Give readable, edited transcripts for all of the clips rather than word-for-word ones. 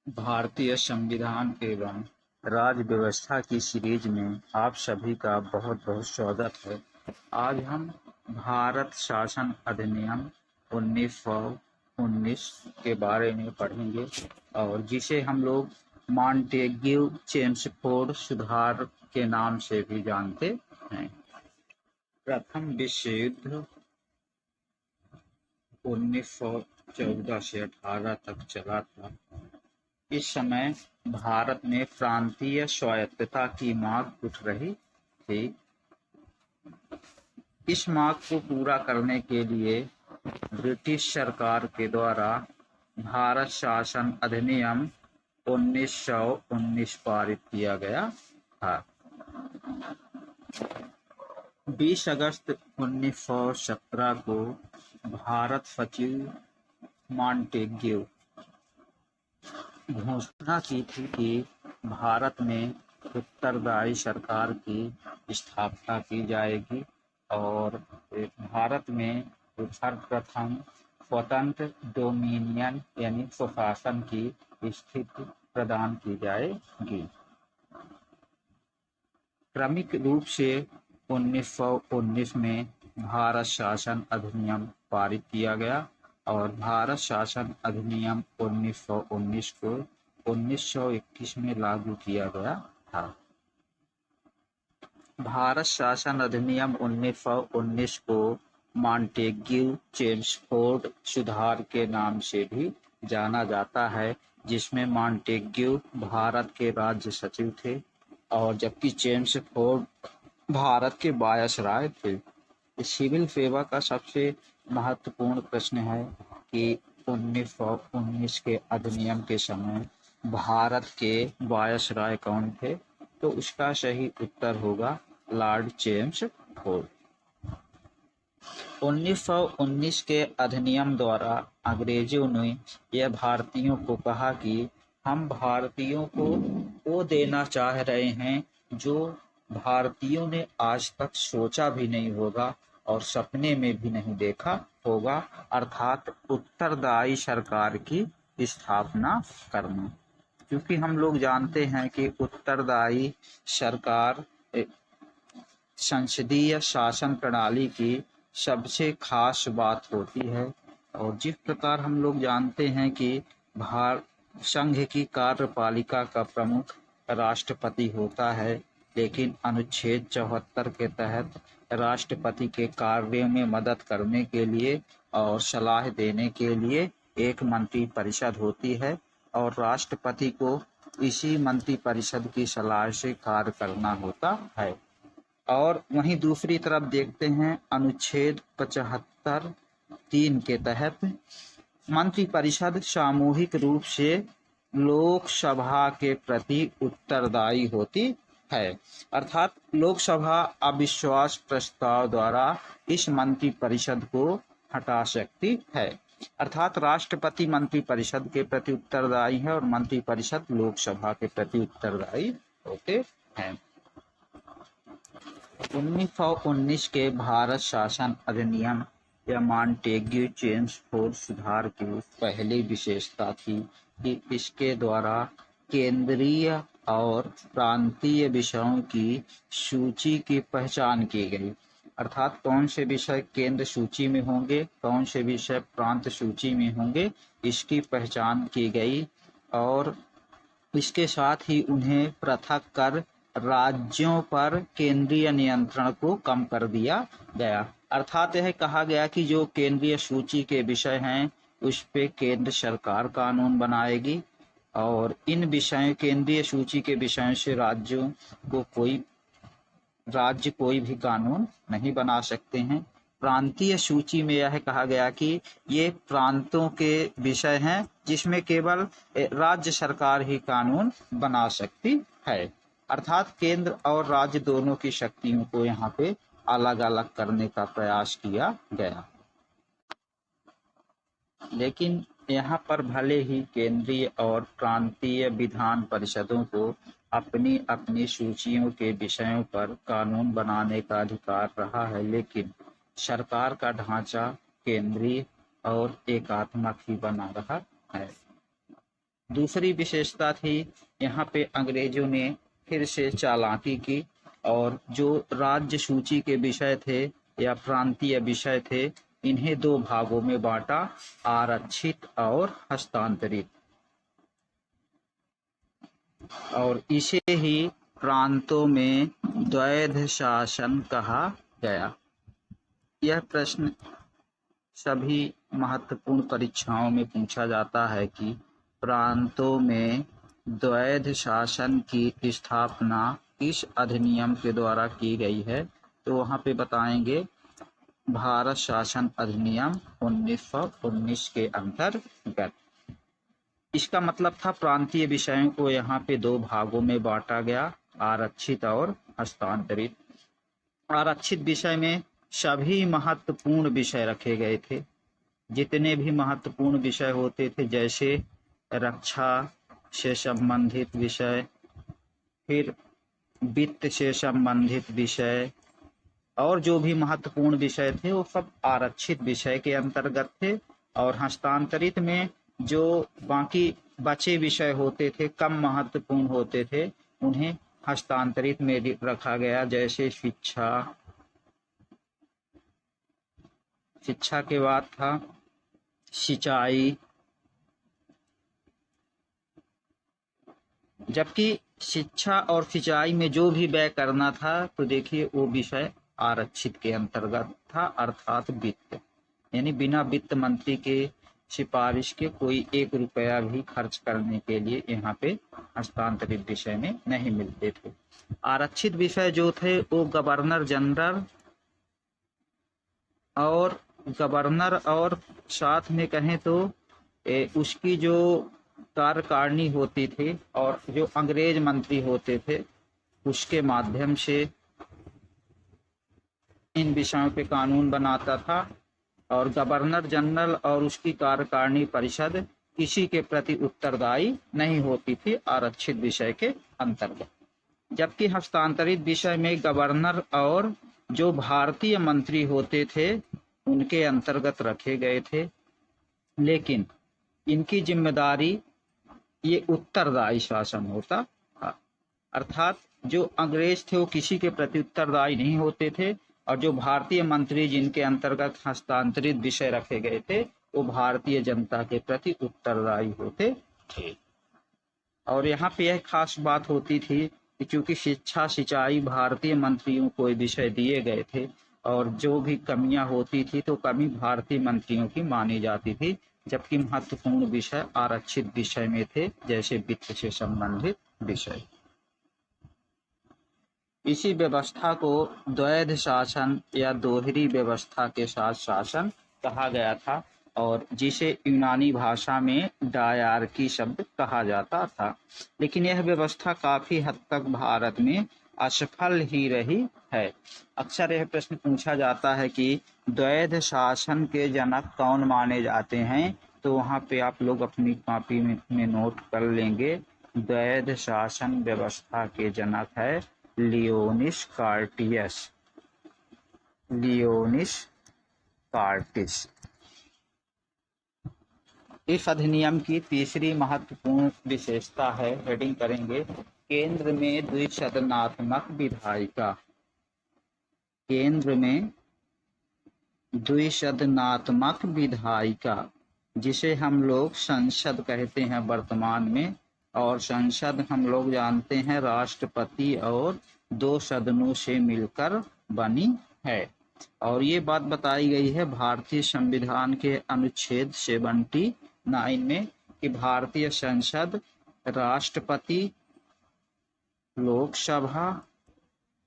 भारतीय संविधान एवं राज्य व्यवस्था की सीरीज में आप सभी का बहुत बहुत स्वागत है। आज हम भारत शासन अधिनियम 1919 के बारे में पढ़ेंगे और जिसे हम लोग मॉन्टेग्यू चेम्सफोर्ड सुधार के नाम से भी जानते हैं। प्रथम विश्व युद्ध 1914 से 18 तक चला था। इस समय भारत में प्रांतीय स्वायत्तता की मांग उठ रही थी। इस मांग को पूरा करने के लिए ब्रिटिश सरकार के द्वारा भारत शासन अधिनियम 1919 पारित किया गया था। 20 अगस्त 1917 को भारत सचिव मॉन्टेग्यू घोषणा की थी कि भारत में उत्तरदायी सरकार की स्थापना की जाएगी और भारत में सर्वप्रथम स्वतंत्र डोमिनियन यानी स्वशासन की स्थिति प्रदान की जाएगी। क्रमिक रूप से 1919 में भारत शासन अधिनियम पारित किया गया और भारत शासन अधिनियम 1919 को 1921 में लागू किया गया था। भारत शासन अधिनियम 1919 को मॉन्टेग्यू चेम्सफोर्ड सुधार के नाम से भी जाना जाता है, जिसमें मॉन्टेग्यू भारत के राज्य सचिव थे और जबकि चेम्सफोर्ड भारत के वायसराय थे। सिविल सेवा का सबसे महत्वपूर्ण प्रश्न है कि 1919 के अधिनियम के समय भारत के वायसराय कौन थे, तो उसका सही उत्तर होगा लॉर्ड चेम्सफोर्ड। 1919 के अधिनियम द्वारा अंग्रेजों ने यह भारतीयों को कहा कि हम भारतीयों को वो देना चाह रहे हैं जो भारतीयों ने आज तक सोचा भी नहीं होगा और सपने में भी नहीं देखा होगा, अर्थात उत्तरदायी सरकार की स्थापना करना। क्योंकि हम लोग जानते हैं कि उत्तरदायी सरकार संसदीय शासन प्रणाली की सबसे खास बात होती है और जिस प्रकार हम लोग जानते हैं कि संघ की कार्यपालिका का प्रमुख राष्ट्रपति होता है, लेकिन अनुच्छेद 74 के तहत राष्ट्रपति के कार्यों में मदद करने के लिए और सलाह देने के लिए एक मंत्रिपरिषद होती है और राष्ट्रपति को इसी मंत्रिपरिषद की सलाह से कार्य करना होता है। और वहीं दूसरी तरफ देखते हैं अनुच्छेद 75(3) के तहत मंत्रिपरिषद सामूहिक रूप से लोकसभा के प्रति उत्तरदायी होती है, अर्थात लोकसभा अविश्वास प्रस्ताव द्वारा इस मंत्रिपरिषद को हटा सकती है। अर्थात राष्ट्रपति मंत्रिपरिषद के प्रति उत्तरदायी है और मंत्रिपरिषद लोकसभा के प्रति उत्तरदायी होते हैं। 1919 के भारत शासन अधिनियम या मॉन्टेग्यू चेम्सफोर्ड सुधार की पहली विशेषता थी कि इसके द्वारा केंद्रीय और प्रांतीय विषयों की सूची की पहचान की गई, अर्थात कौन से विषय केंद्र सूची में होंगे, कौन से विषय प्रांत सूची में होंगे, इसकी पहचान की गई और इसके साथ ही उन्हें पृथक कर राज्यों पर केंद्रीय नियंत्रण को कम कर दिया गया। अर्थात यह कहा गया कि जो केंद्रीय सूची के विषय हैं उस पे केंद्र सरकार कानून बनाएगी और इन विषयों केंद्रीय सूची के विषयों से राज्य कोई भी कानून नहीं बना सकते हैं। प्रांतीय सूची में यह कहा गया कि ये प्रांतों के विषय हैं जिसमें केवल राज्य सरकार ही कानून बना सकती है, अर्थात केंद्र और राज्य दोनों की शक्तियों को यहाँ पे अलग अलग करने का प्रयास किया गया। लेकिन यहाँ पर भले ही केंद्रीय और प्रांतीय विधान परिषदों को अपनी अपनी सूचियों के विषयों पर कानून बनाने का अधिकार रहा है, लेकिन सरकार का ढांचा केंद्रीय और एकात्मक ही बना रहा है। दूसरी विशेषता थी, यहाँ पे अंग्रेजों ने फिर से चालाकी की और जो राज्य सूची के विषय थे या प्रांतीय विषय थे, इन्हें दो भागों में बांटा, आरक्षित और हस्तांतरित, और इसे ही प्रांतों में द्वैध शासन कहा गया। यह प्रश्न सभी महत्वपूर्ण परीक्षाओं में पूछा जाता है कि प्रांतों में द्वैध शासन की स्थापना किस अधिनियम के द्वारा की गई है, तो वहाँ पे बताएंगे भारत शासन अधिनियम 1919 के अंतर्गत। इसका मतलब था प्रांतीय विषयों को यहाँ पे दो भागों में बांटा गया, आरक्षित और हस्तांतरित। आरक्षित विषय में सभी महत्वपूर्ण विषय रखे गए थे, जितने भी महत्वपूर्ण विषय होते थे, जैसे रक्षा से संबंधित विषय, फिर वित्त से संबंधित विषय, और जो भी महत्वपूर्ण विषय थे वो सब आरक्षित विषय के अंतर्गत थे। और हस्तांतरित में जो बाकी बचे विषय होते थे, कम महत्वपूर्ण होते थे, उन्हें हस्तांतरित में रखा गया, जैसे शिक्षा के बाद था सिंचाई, जबकि शिक्षा और सिंचाई में जो भी व्यय करना था, तो देखिए वो विषय आरक्षित के अंतर्गत था, अर्थात वित्त, यानी बिना वित्त मंत्री के सिफारिश के कोई 1 रुपया भी खर्च करने के लिए यहाँ पे हस्तांतरित विषय में नहीं मिलते थे। आरक्षित विषय जो थे वो गवर्नर जनरल और साथ में कहें तो उसकी जो कार्यकारिणी होती थी और जो अंग्रेज मंत्री होते थे, उसके माध्यम से इन विषयों पे कानून बनाता था। और गवर्नर जनरल और उसकी कार्यकारिणी परिषद किसी के प्रति उत्तरदायी नहीं होती थी आरक्षित विषय के अंतर्गत। जबकि हस्तांतरित विषय में गवर्नर और जो भारतीय मंत्री होते थे उनके अंतर्गत रखे गए थे, लेकिन इनकी जिम्मेदारी ये उत्तरदायी शासन होता था, अर्थात जो अंग्रेज थे वो किसी के प्रति उत्तरदायी नहीं होते थे, और जो भारतीय मंत्री जिनके अंतर्गत हस्तांतरित विषय रखे गए थे वो भारतीय जनता के प्रति उत्तरदायी होते थे। और यहाँ पे यह खास बात होती थी कि चूंकि शिक्षा सिंचाई भारतीय मंत्रियों को विषय दिए गए थे, और जो भी कमियां होती थी तो कमी भारतीय मंत्रियों की मानी जाती थी, जबकि महत्वपूर्ण विषय आरक्षित विषय में थे, जैसे वित्त से संबंधित विषय। इसी व्यवस्था को द्वैध शासन या दोहरी व्यवस्था के साथ शासन कहा गया था, और जिसे यूनानी भाषा में डायरकी शब्द कहा जाता था। लेकिन यह व्यवस्था काफी हद तक भारत में असफल ही रही है। अक्सर यह प्रश्न पूछा जाता है कि द्वैध शासन के जनक कौन माने जाते हैं, तो वहाँ पे आप लोग अपनी कॉपी में नोट कर लेंगे, द्वैध शासन व्यवस्था के जनक है लियोनिस कार्टिस। इस अधिनियम की तीसरी महत्वपूर्ण विशेषता है, हेडिंग करेंगे, केंद्र में द्विसदनात्मक विधायिका। केंद्र में द्विसदनात्मक विधायिका, जिसे हम लोग संसद कहते हैं वर्तमान में, और संसद हम लोग जानते हैं राष्ट्रपति और 2 सदनों से मिलकर बनी है। और ये बात बताई गई है भारतीय संविधान के अनुच्छेद 79 में कि भारतीय संसद राष्ट्रपति, लोकसभा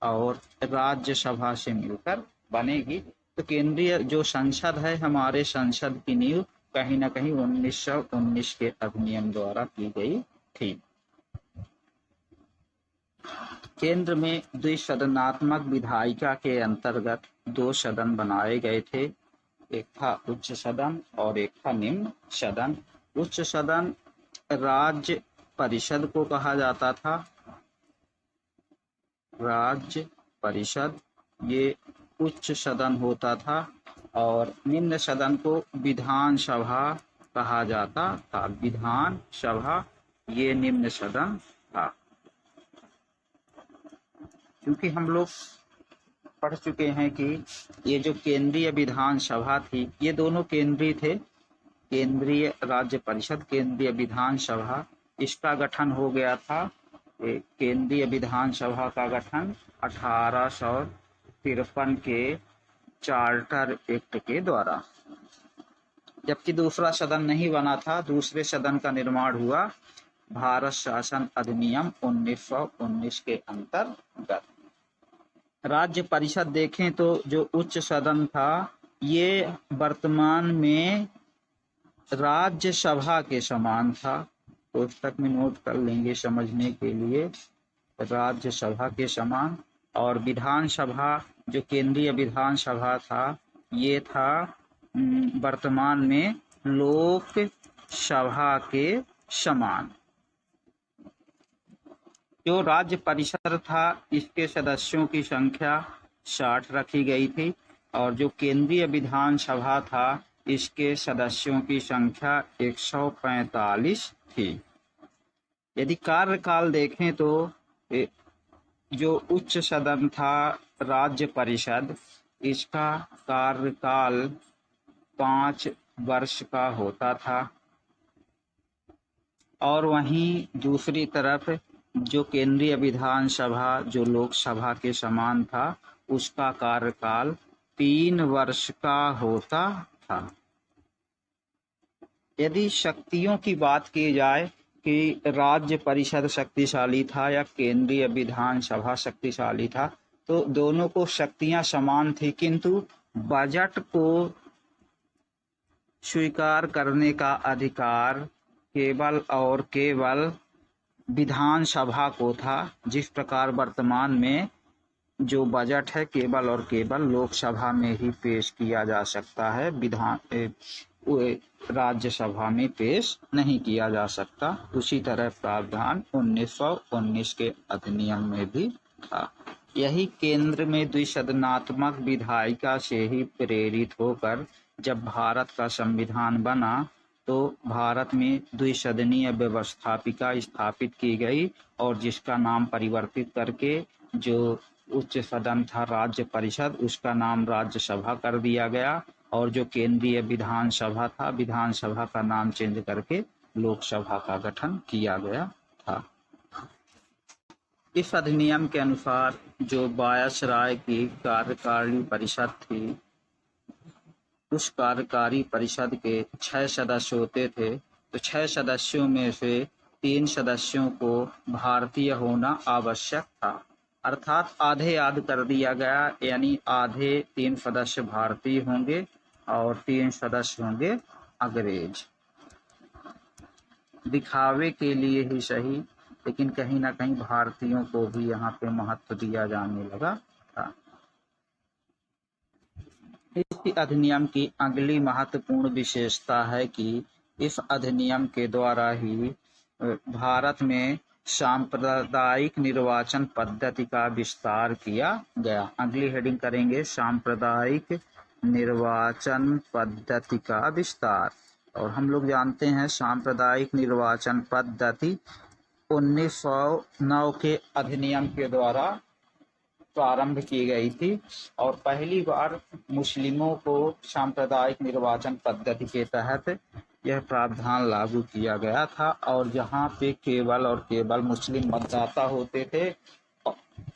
और राज्यसभा से मिलकर बनेगी। तो केंद्रीय जो संसद है, हमारे संसद की नींव कहीं ना कहीं 1919 के अधिनियम द्वारा की गई थी। केंद्र में द्विसदनात्मक विधायिका के अंतर्गत 2 सदन बनाए गए थे, एक था उच्च सदन और एक था निम्न सदन। उच्च सदन राज्य परिषद को कहा जाता था, राज्य परिषद ये उच्च सदन होता था, और निम्न सदन को विधानसभा कहा जाता था, विधानसभा। ये निम्न सदन था। क्योंकि हम लोग पढ़ चुके हैं कि ये जो केंद्रीय विधानसभा थी, ये दोनों केंद्रीय थे, केंद्रीय राज्य परिषद, केंद्रीय विधानसभा, इसका गठन हो गया था। केंद्रीय विधानसभा का गठन 1853 के चार्टर एक्ट के द्वारा, जबकि दूसरा सदन नहीं बना था। दूसरे सदन का निर्माण हुआ भारत शासन अधिनियम 1919 के अंतर्गत। राज्य परिषद देखें तो जो उच्च सदन था, ये वर्तमान में राज्यसभा के समान था। पुस्तक में नोट कर लेंगे समझने के लिए, राज्यसभा के समान। और विधानसभा, जो केंद्रीय विधानसभा था, ये था वर्तमान में लोकसभा के समान। जो राज्य परिषद था, इसके सदस्यों की संख्या 60 रखी गई थी, और जो केंद्रीय विधानसभा था, इसके सदस्यों की संख्या 145 थी। यदि कार्यकाल देखें तो जो उच्च सदन था राज्य परिषद, इसका कार्यकाल 5 वर्ष का होता था, और वहीं दूसरी तरफ जो केंद्रीय विधानसभा, जो लोकसभा के समान था, उसका कार्यकाल 3 वर्ष का होता था। यदि शक्तियों की बात की जाए कि राज्य परिषद शक्तिशाली था या केंद्रीय विधानसभा शक्तिशाली था, तो दोनों को शक्तियां समान थी, किंतु बजट को स्वीकार करने का अधिकार केवल और केवल विधानसभा को था। जिस प्रकार वर्तमान में जो बजट है केवल और केवल लोकसभा में ही पेश किया जा सकता है, राज्यसभा में पेश नहीं किया जा सकता। उसी तरह प्रावधान 1919 के अधिनियम में भी था। यही केंद्र में द्विसदनात्मक विधायिका से ही प्रेरित होकर जब भारत का संविधान बना, तो भारत में द्विसदनीय व्यवस्थापिका स्थापित की गई, और जिसका नाम परिवर्तित करके जो उच्च सदन था राज्य परिषद, उसका नाम राज्यसभा कर दिया गया, और जो केंद्रीय विधानसभा था, विधानसभा का नाम चेंज करके लोकसभा का गठन किया गया था। इस अधिनियम के अनुसार जो वायसराय की कार्यकारिणी परिषद थी, उस कार्यकारी परिषद के 6 सदस्य होते थे। तो 6 सदस्यों में से 3 सदस्यों को भारतीय होना आवश्यक था, अर्थात आधे आध कर दिया गया, यानी आधे 3 सदस्य भारतीय होंगे और 3 सदस्य होंगे अंग्रेज। दिखावे के लिए ही सही, लेकिन कहीं ना कहीं भारतीयों को भी यहाँ पे महत्व दिया जाने लगा था। इस अधिनियम की अगली महत्वपूर्ण विशेषता है कि इस अधिनियम के द्वारा ही भारत में सांप्रदायिक निर्वाचन पद्धति का विस्तार किया गया। अगली हेडिंग करेंगे सांप्रदायिक निर्वाचन पद्धति का विस्तार। और हम लोग जानते हैं सांप्रदायिक निर्वाचन पद्धति 1909 के अधिनियम के द्वारा प्रारंभ की गई थी, और पहली बार मुस्लिमों को सांप्रदायिक निर्वाचन पद्धति के तहत यह प्रावधान लागू किया गया था, और जहां पे केवल और केवल मुस्लिम मतदाता होते थे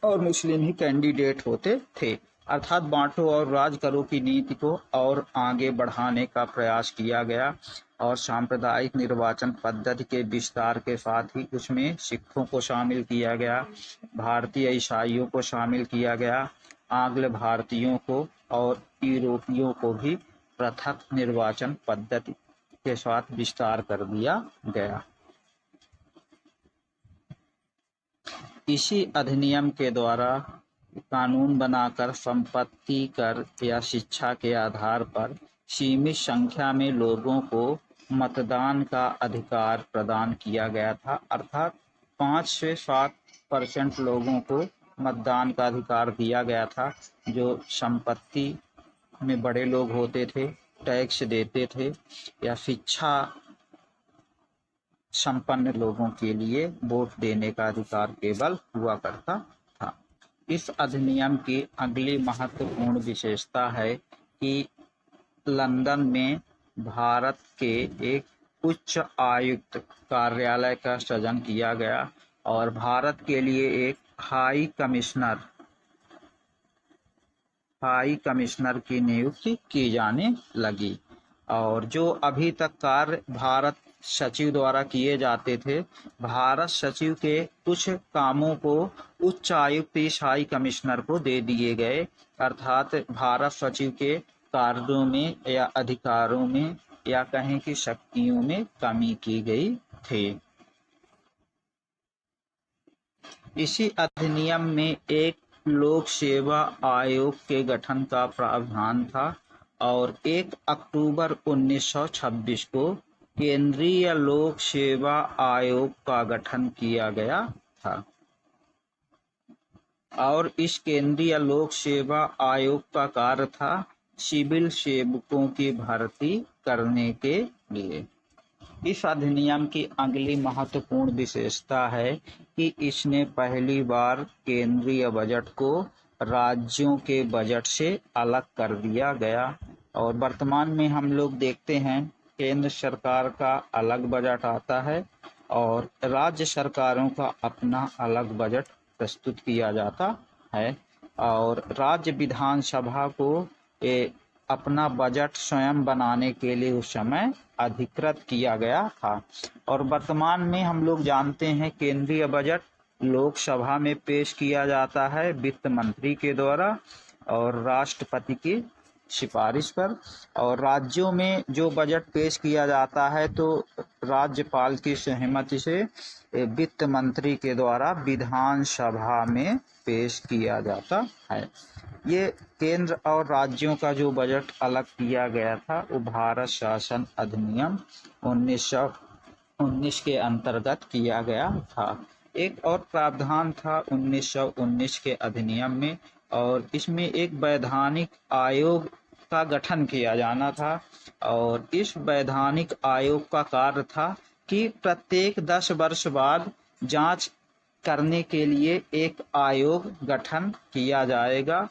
और मुस्लिम ही कैंडिडेट होते थे। अर्थात बांटो और राज करो की नीति को और आगे बढ़ाने का प्रयास किया गया, और सांप्रदायिक निर्वाचन पद्धति के विस्तार के साथ ही उसमें सिखों को शामिल किया गया, भारतीय ईसाइयों को शामिल किया गया, आंग्ल भारतीयों को और यूरोपियों को भी पृथक निर्वाचन पद्धति के साथ विस्तार कर दिया गया। इसी अधिनियम के द्वारा कानून बनाकर संपत्ति कर या शिक्षा के आधार पर सीमित संख्या में लोगों को मतदान का अधिकार प्रदान किया गया था, अर्थात 5 से 7% लोगों को मतदान का अधिकार दिया गया था। जो संपत्ति में बड़े लोग होते थे, टैक्स देते थे, या शिक्षा संपन्न लोगों के लिए वोट देने का अधिकार केवल हुआ करता था। इस अधिनियम की अगली महत्वपूर्ण विशेषता है कि लंदन में भारत के एक उच्च आयुक्त कार्यालय का सृजन किया गया और भारत के लिए एक हाई कमिश्नर की नियुक्ति की जाने लगी। और जो अभी तक कार्य भारत सचिव द्वारा किए जाते थे, भारत सचिव के कुछ कामों को उच्च आयुक्त इस हाई कमिश्नर को दे दिए गए, अर्थात भारत सचिव के कार्यों में या अधिकारों में या कहें कि शक्तियों में कमी की गई थी। इसी अधिनियम में एक लोक सेवा आयोग के गठन का प्रावधान था और 1 अक्टूबर 1926 को केंद्रीय लोक सेवा आयोग का गठन किया गया था। और इस केंद्रीय लोक सेवा आयोग का कार्य था सिविल सेवकों की भर्ती करने के लिए। इस अधिनियम की अगली महत्वपूर्ण विशेषता है कि इसने पहली बार केंद्रीय बजट को राज्यों के बजट से अलग कर दिया गया। और वर्तमान में हम लोग देखते हैं केंद्र सरकार का अलग बजट आता है और राज्य सरकारों का अपना अलग बजट प्रस्तुत किया जाता है और राज्य विधानसभा को अपना बजट स्वयं बनाने के लिए उस समय अधिकृत किया गया था। और वर्तमान में हम लोग जानते हैं केंद्रीय बजट लोकसभा में पेश किया जाता है वित्त मंत्री के द्वारा और राष्ट्रपति की सिफारिश पर, और राज्यों में जो बजट पेश किया जाता है तो राज्यपाल की सहमति से वित्त मंत्री के द्वारा विधानसभा में पेश किया जाता है। ये केंद्र और राज्यों का जो बजट अलग किया गया था वो भारत शासन अधिनियम 1919 के अंतर्गत किया गया था। एक और प्रावधान था 1919 के अधिनियम में और इसमें एक वैधानिक आयोग का गठन किया जाना था और इस वैधानिक आयोग का कार्य था कि प्रत्येक 10 वर्ष बाद जांच करने के लिए एक आयोग गठन किया जाएगा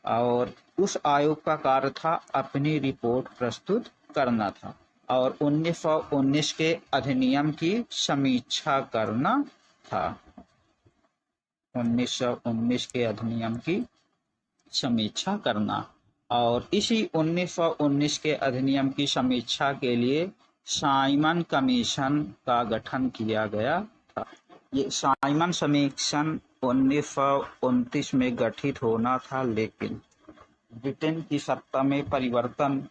और उस आयोग का कार्य था अपनी रिपोर्ट प्रस्तुत करना था और 1919 के अधिनियम की समीक्षा करना था। 1919 के अधिनियम की समीक्षा करना और इसी 1919 के अधिनियम की समीक्षा के लिए साइमन कमीशन का गठन किया गया था। ये साइमन कमीशन 1929 में गठित होना था, लेकिन ब्रिटेन की सत्ता में परिवर्तन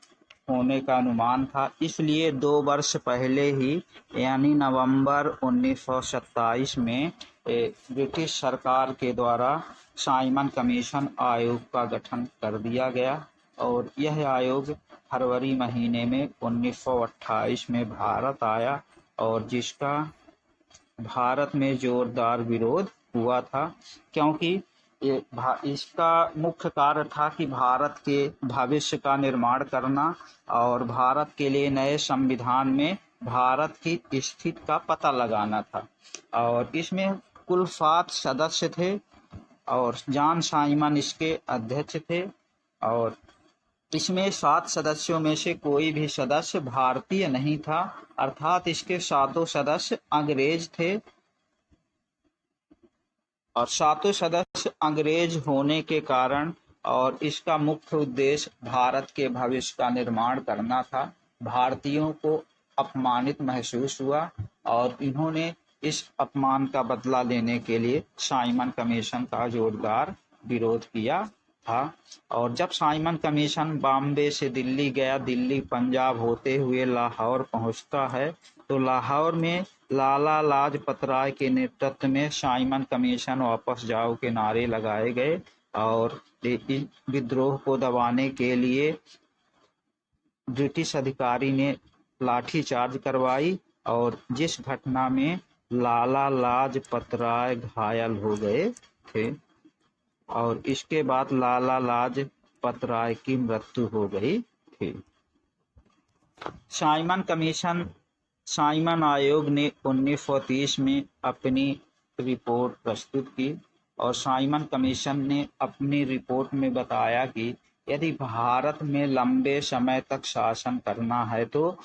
होने का अनुमान था, इसलिए 2 वर्ष पहले ही यानी नवंबर 1927 में ब्रिटिश सरकार के द्वारा साइमन कमीशन आयोग का गठन कर दिया गया और यह आयोग फरवरी महीने में 1928 में भारत आया और जिसका भारत में जोरदार विरोध हुआ था, क्योंकि इसका मुख्य कार्य था कि भारत के भविष्य का निर्माण करना और भारत के लिए नए संविधान में भारत की स्थिति का पता लगाना था। और इसमें कुल 7 सदस्य थे और जॉन साइमन इसके अध्यक्ष थे और इसमें 7 सदस्यों में से कोई भी सदस्य भारतीय नहीं था, अर्थात इसके 7 सदस्य अंग्रेज थे और 7 सदस्य अंग्रेज होने के कारण और इसका मुख्य उद्देश्य भारत के भविष्य का निर्माण करना था। भारतीयों को अपमानित महसूस हुआ और इन्होंने इस अपमान का बदला लेने के लिए साइमन कमीशन का जोरदार विरोध किया था। और जब साइमन कमीशन बॉम्बे से दिल्ली गया, दिल्ली पंजाब होते हुए लाहौर पहुंचता है, तो लाहौर में लाला लाजपत राय के नेतृत्व में साइमन कमीशन वापस जाओ के नारे लगाए गए और विद्रोह को दबाने के लिए ब्रिटिश अधिकारी ने लाठीचार्ज करवाई और जिस घटना में लाला लाजपत राय घायल हो गए थे और इसके बाद लाला लाजपत राय की मृत्यु हो गई थी। साइमन कमीशन साइमन आयोग ने 1930 में अपनी रिपोर्ट प्रस्तुत की और साइमन कमीशन ने अपनी रिपोर्ट में बताया कि यदि भारत में लंबे समय तक शासन करना है तो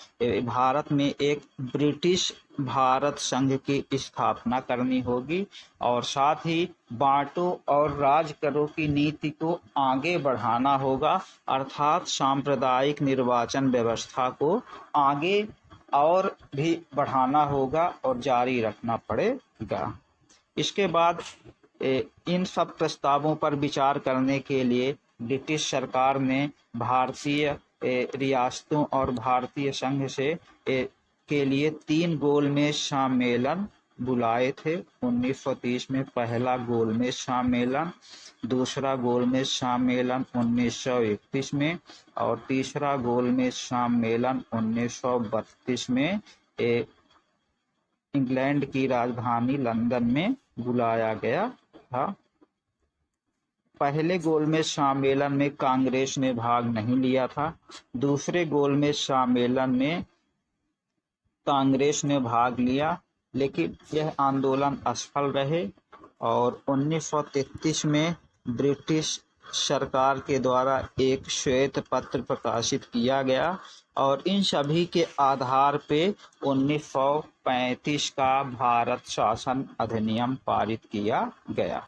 भारत में एक ब्रिटिश भारत संघ की स्थापना करनी होगी और साथ ही बांटो और राज करो की नीति को आगे बढ़ाना होगा, अर्थात सांप्रदायिक निर्वाचन व्यवस्था को आगे और भी बढ़ाना होगा और जारी रखना पड़ेगा। इसके बाद इन सब प्रस्तावों पर विचार करने के लिए ब्रिटिश सरकार ने भारतीय रियासतों और भारतीय संघ से के लिए 3 गोलमेज सम्मेलन बुलाए थे। 1930 में पहला गोलमेज सम्मेलन, दूसरा गोलमेज सम्मेलन 1931 में और तीसरा गोलमेज सम्मेलन 1932 में इंग्लैंड की राजधानी लंदन में बुलाया गया था। पहले गोलमेज सम्मेलन में कांग्रेस ने भाग नहीं लिया था। दूसरे गोलमेज सम्मेलन में कांग्रेस ने भाग लिया, लेकिन यह आंदोलन असफल रहे और 1933 में ब्रिटिश सरकार के द्वारा एक श्वेत पत्र प्रकाशित किया गया और इन सभी के आधार पे 1935 का भारत शासन अधिनियम पारित किया गया।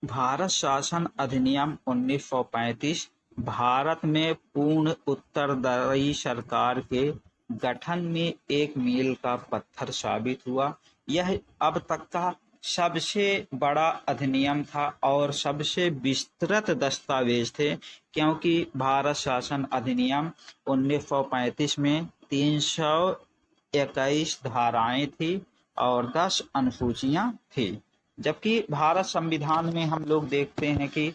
भारत शासन अधिनियम 1935 भारत में पूर्ण उत्तरदायी सरकार के गठन में एक मील का पत्थर साबित हुआ। यह अब तक का सबसे बड़ा अधिनियम था और सबसे विस्तृत दस्तावेज थे, क्योंकि भारत शासन अधिनियम 1935 में 321 धाराएं थी और 10 अनुसूचियां थी, जबकि भारत संविधान में हम लोग देखते हैं कि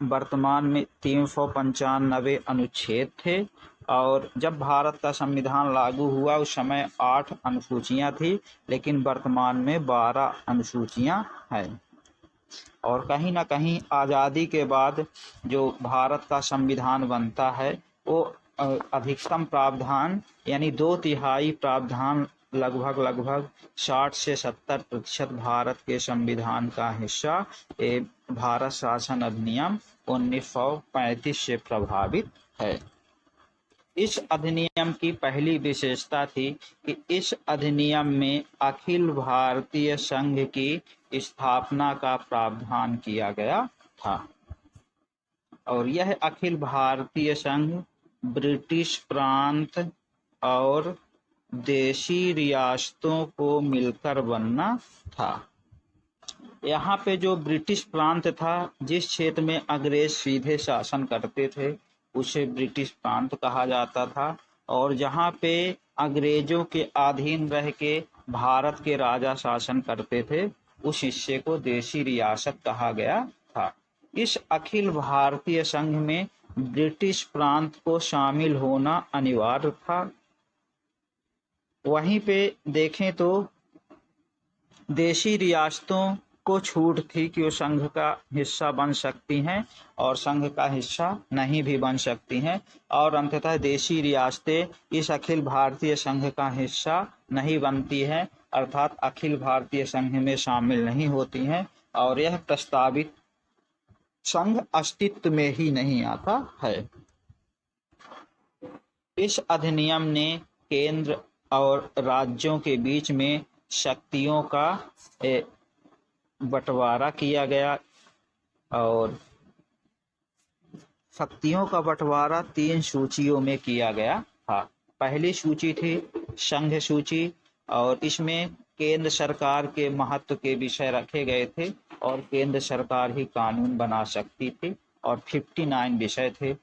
वर्तमान में 395 अनुच्छेद थे और जब भारत का संविधान लागू हुआ उस समय 8 अनुसूचियां थी, लेकिन वर्तमान में 12 अनुसूचियां हैं। और कहीं ना कहीं आज़ादी के बाद जो भारत का संविधान बनता है वो अधिकतम प्रावधान यानी 2/3 प्रावधान लगभग 60 से 70% भारत के संविधान का हिस्सा भारत शासन अधिनियम 1935 से प्रभावित है। इस अधिनियम की पहली विशेषता थी कि इस अधिनियम में अखिल भारतीय संघ की स्थापना का प्रावधान किया गया था और यह अखिल भारतीय संघ ब्रिटिश प्रांत और देशी रियासतों को मिलकर बनना था। यहाँ पे जो ब्रिटिश प्रांत था, जिस क्षेत्र में अंग्रेज सीधे शासन करते थे उसे ब्रिटिश प्रांत कहा जाता था और जहाँ पे अंग्रेजों के अधीन रह के भारत के राजा शासन करते थे उस हिस्से को देशी रियासत कहा गया था। इस अखिल भारतीय संघ में ब्रिटिश प्रांत को शामिल होना अनिवार्य था। वहीं पे देखें तो देशी रियासतों को छूट थी कि वो संघ का हिस्सा बन सकती हैं और संघ का हिस्सा नहीं भी बन सकती हैं और अंततः देशी रियासतें इस अखिल भारतीय संघ का हिस्सा नहीं बनती हैं, अर्थात अखिल भारतीय संघ में शामिल नहीं होती हैं और यह प्रस्तावित संघ अस्तित्व में ही नहीं आता है। इस अधिनियम ने केंद्र और राज्यों के बीच में शक्तियों का बंटवारा किया गया और शक्तियों का बंटवारा 3 सूचियों में किया गया था। पहली सूची थी संघ सूची और इसमें केंद्र सरकार के महत्व के विषय रखे गए थे और केंद्र सरकार ही कानून बना सकती थी और 59 विषय थे।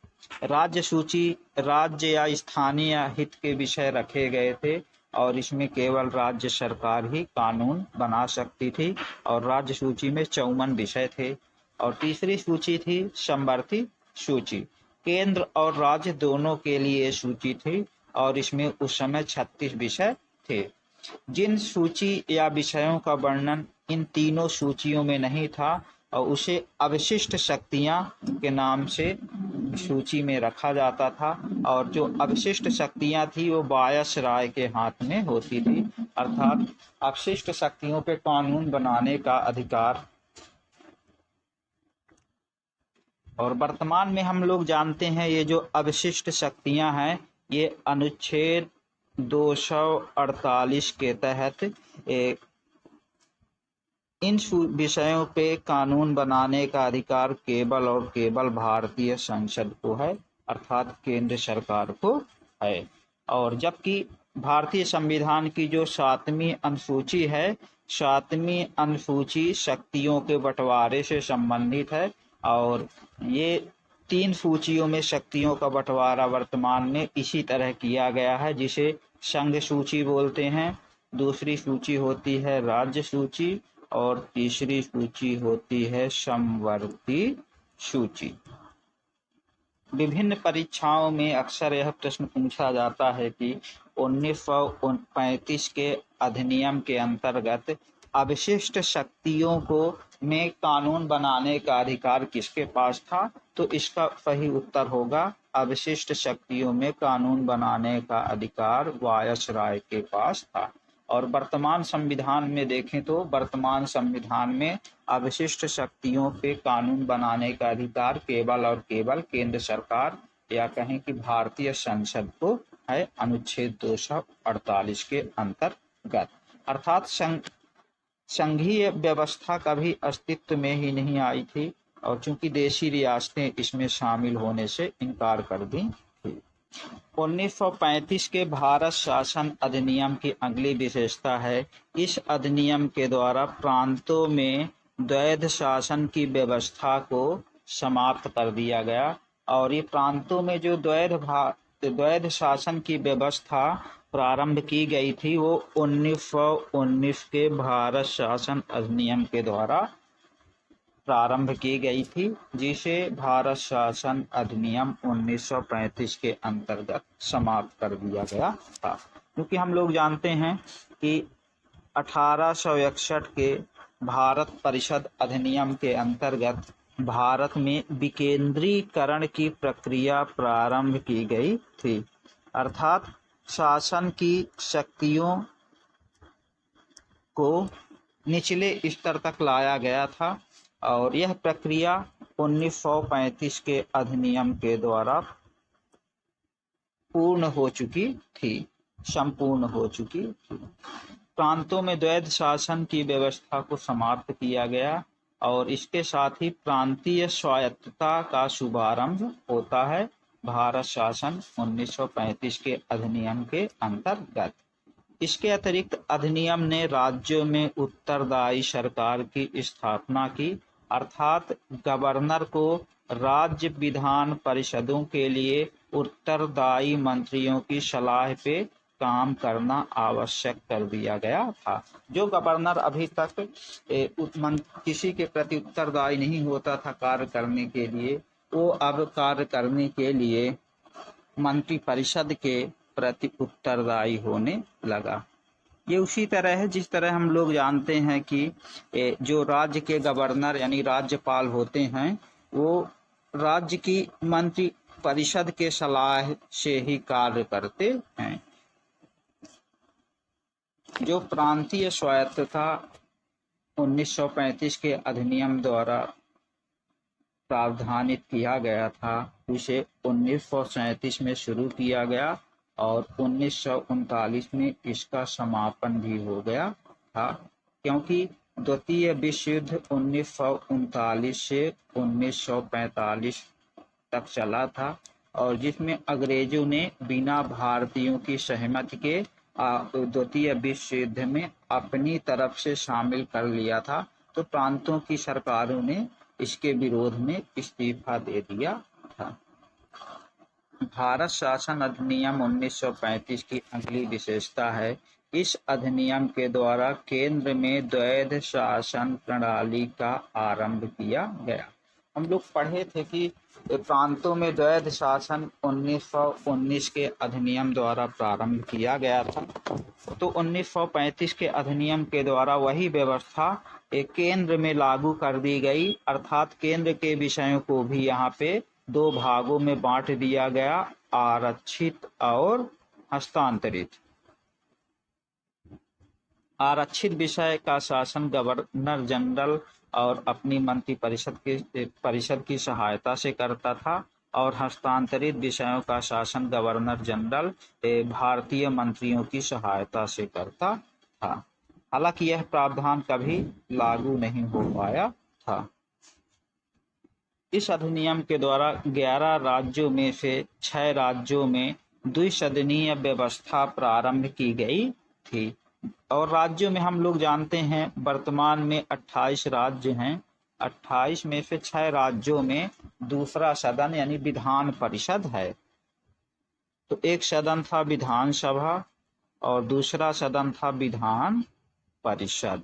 राज्य सूची राज्य या स्थानीय हित के विषय रखे गए थे और इसमें केवल राज्य सरकार ही कानून बना सकती थी और राज्य सूची में 54 विषय थे। और तीसरी सूची थी समवर्ती सूची, केंद्र और राज्य दोनों के लिए सूची थी और इसमें उस समय 36 विषय थे। जिन सूची या विषयों का वर्णन इन तीनों सूचियों में नहीं था और उसे अवशिष्ट शक्तियां के नाम से सूची में रखा जाता था और जो अवशिष्ट शक्तियां थी वो वायसराय के हाथ में होती थी, अर्थात अवशिष्ट शक्तियों पे कानून बनाने का अधिकार। और वर्तमान में हम लोग जानते हैं ये जो अवशिष्ट शक्तियां हैं ये अनुच्छेद 248 के तहत इन विषयों पे कानून बनाने का अधिकार केवल और केवल भारतीय संसद को है, अर्थात केंद्र सरकार को है। और जबकि भारतीय संविधान की जो 7वीं अनुसूची है, 7वीं अनुसूची शक्तियों के बंटवारे से संबंधित है और ये 3 सूचियों में शक्तियों का बंटवारा वर्तमान में इसी तरह किया गया है, जिसे संघ सूची बोलते हैं। दूसरी सूची होती है राज्य सूची और तीसरी सूची होती है समवर्ती सूची। विभिन्न परीक्षाओं में अक्सर यह प्रश्न पूछा जाता है कि 1935 के अधिनियम के अंतर्गत अवशिष्ट शक्तियों को में कानून बनाने का अधिकार किसके पास था, तो इसका सही उत्तर होगा अवशिष्ट शक्तियों में कानून बनाने का अधिकार वायसराय के पास था। और वर्तमान संविधान में देखें तो वर्तमान संविधान में अवशिष्ट शक्तियों पे कानून बनाने का अधिकार केवल और केवल केंद्र सरकार या कहें कि भारतीय संसद को है, अनुच्छेद 248 के अंतर्गत। अर्थात संघीय व्यवस्था कभी अस्तित्व में ही नहीं आई थी और चूंकि देशी रियासतें इसमें शामिल होने से इनकार कर दी थी। 1935 के भारत शासन अधिनियम की अगली विशेषता है, इस अधिनियम के द्वारा प्रांतों में द्वैध शासन की व्यवस्था को समाप्त कर दिया गया। और ये प्रांतों में जो द्वैध शासन की व्यवस्था प्रारंभ की गई थी वो 1919 के भारत शासन अधिनियम के द्वारा प्रारंभ की गई थी, जिसे भारत शासन अधिनियम 1935 के अंतर्गत समाप्त कर दिया गया था। क्योंकि हम लोग जानते हैं कि 1861 के भारत परिषद अधिनियम के अंतर्गत भारत में विकेंद्रीकरण की प्रक्रिया प्रारंभ की गई थी, अर्थात शासन की शक्तियों को निचले स्तर तक लाया गया था और यह प्रक्रिया 1935 के अधिनियम के द्वारा पूर्ण हो चुकी थी, संपूर्ण हो चुकी थी। प्रांतों में द्वैध शासन की व्यवस्था को समाप्त किया गया और इसके साथ ही प्रांतीय स्वायत्तता का शुभारंभ होता है भारत शासन 1935 के अधिनियम के अंतर्गत। इसके अतिरिक्त अधिनियम ने राज्यों में उत्तरदायी सरकार की स्थापना की, अर्थात गवर्नर को राज्य विधान परिषदों के लिए उत्तरदायी मंत्रियों की सलाह पे काम करना आवश्यक कर दिया गया था। जो गवर्नर अभी तक किसी के प्रति उत्तरदायी नहीं होता था कार्य करने के लिए, वो अब कार्य करने के लिए मंत्री परिषद के प्रति उत्तरदायी होने लगा। ये उसी तरह है जिस तरह हम लोग जानते हैं कि जो राज्य के गवर्नर यानी राज्यपाल होते हैं वो राज्य की मंत्री परिषद के सलाह से ही कार्य करते हैं। जो प्रांतीय स्वायत्तता 1935 के अधिनियम द्वारा प्रावधानित किया गया था उसे 1937 में शुरू किया गया और 1939 में इसका समापन भी हो गया था, क्योंकि द्वितीय विश्व युद्ध 1939 से 1945 तक चला था और जिसमें अंग्रेजों ने बिना भारतीयों की सहमति के द्वितीय विश्व युद्ध में अपनी तरफ से शामिल कर लिया था। तो प्रांतों की सरकारों ने इसके विरोध में इस्तीफा दे दिया था। भारत शासन अधिनियम 1935 की अगली विशेषता है, इस अधिनियम के द्वारा केंद्र में द्वैध शासन प्रणाली का आरंभ किया गया। हम लोग पढ़े थे कि प्रांतों में द्वैध शासन 1919 के अधिनियम द्वारा प्रारंभ किया गया था। तो 1935 के अधिनियम के द्वारा वही व्यवस्था केंद्र में लागू कर दी गई, अर्थात केंद्र के विषयों को भी यहाँ पे दो भागों में बांट दिया गया, आरक्षित और हस्तांतरित। आरक्षित विषय का शासन गवर्नर जनरल और अपनी परिषद की सहायता से करता था, और हस्तांतरित विषयों का शासन गवर्नर जनरल भारतीय मंत्रियों की सहायता से करता था। हालांकि यह प्रावधान कभी लागू नहीं हो पाया था। इस अधिनियम के द्वारा 11 राज्यों में से 6 राज्यों में द्विसदनीय व्यवस्था प्रारंभ की गई थी। और राज्यों में हम लोग जानते हैं वर्तमान में 28 राज्य हैं। 28 में से 6 राज्यों में दूसरा सदन यानी विधान परिषद है। तो एक सदन था विधानसभा और दूसरा सदन था विधान परिषद।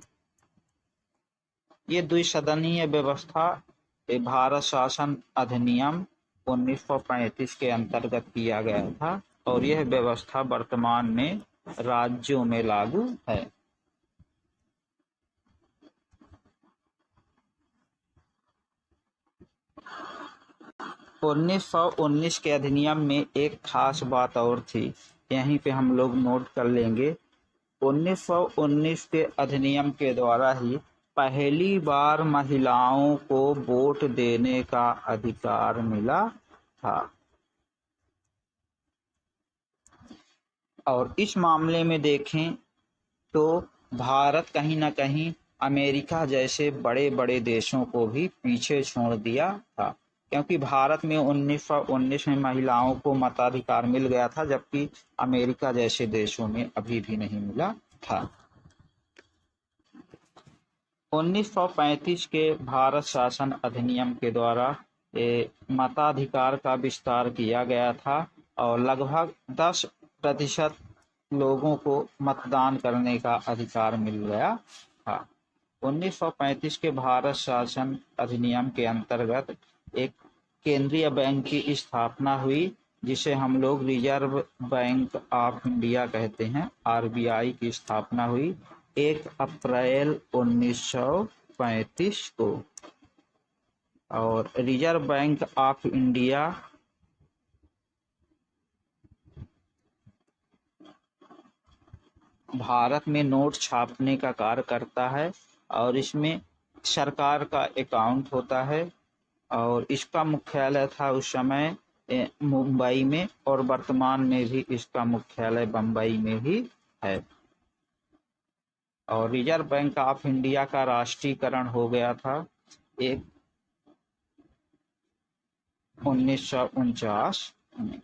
ये द्विसदनीय व्यवस्था भारत शासन अधिनियम 1935 के अंतर्गत किया गया था, और यह व्यवस्था वर्तमान में राज्यों में लागू है। 1919 के अधिनियम में एक खास बात और थी, यहीं पे हम लोग नोट कर लेंगे। 1919 के अधिनियम के द्वारा ही पहली बार महिलाओं को वोट देने का अधिकार मिला था। और इस मामले में देखें तो भारत कहीं ना कहीं अमेरिका जैसे बड़े बड़े देशों को भी पीछे छोड़ दिया था, क्योंकि भारत में 1919 में महिलाओं को मताधिकार मिल गया था, जबकि अमेरिका जैसे देशों में अभी भी नहीं मिला था। 1935 के भारत शासन अधिनियम के द्वारा मताधिकार का विस्तार किया गया था, और लगभग 10% लोगों को मतदान करने का अधिकार मिल गया था। 1935 के भारत शासन अधिनियम के अंतर्गत एक केंद्रीय बैंक की स्थापना हुई, जिसे हम लोग रिजर्व बैंक ऑफ इंडिया कहते हैं, आरबीआई की स्थापना हुई 1 अप्रैल 1935 को। और reserve bank of India Bharat में नोट छापने का कार्य करता है, और इसमें सरकार का अकाउंट होता है, और इसका मुख्यालय था उस समय मुंबई में, और वर्तमान में भी इसका मुख्यालय बम्बई में ही है। और रिजर्व बैंक ऑफ इंडिया का राष्ट्रीयकरण हो गया था 1949 में।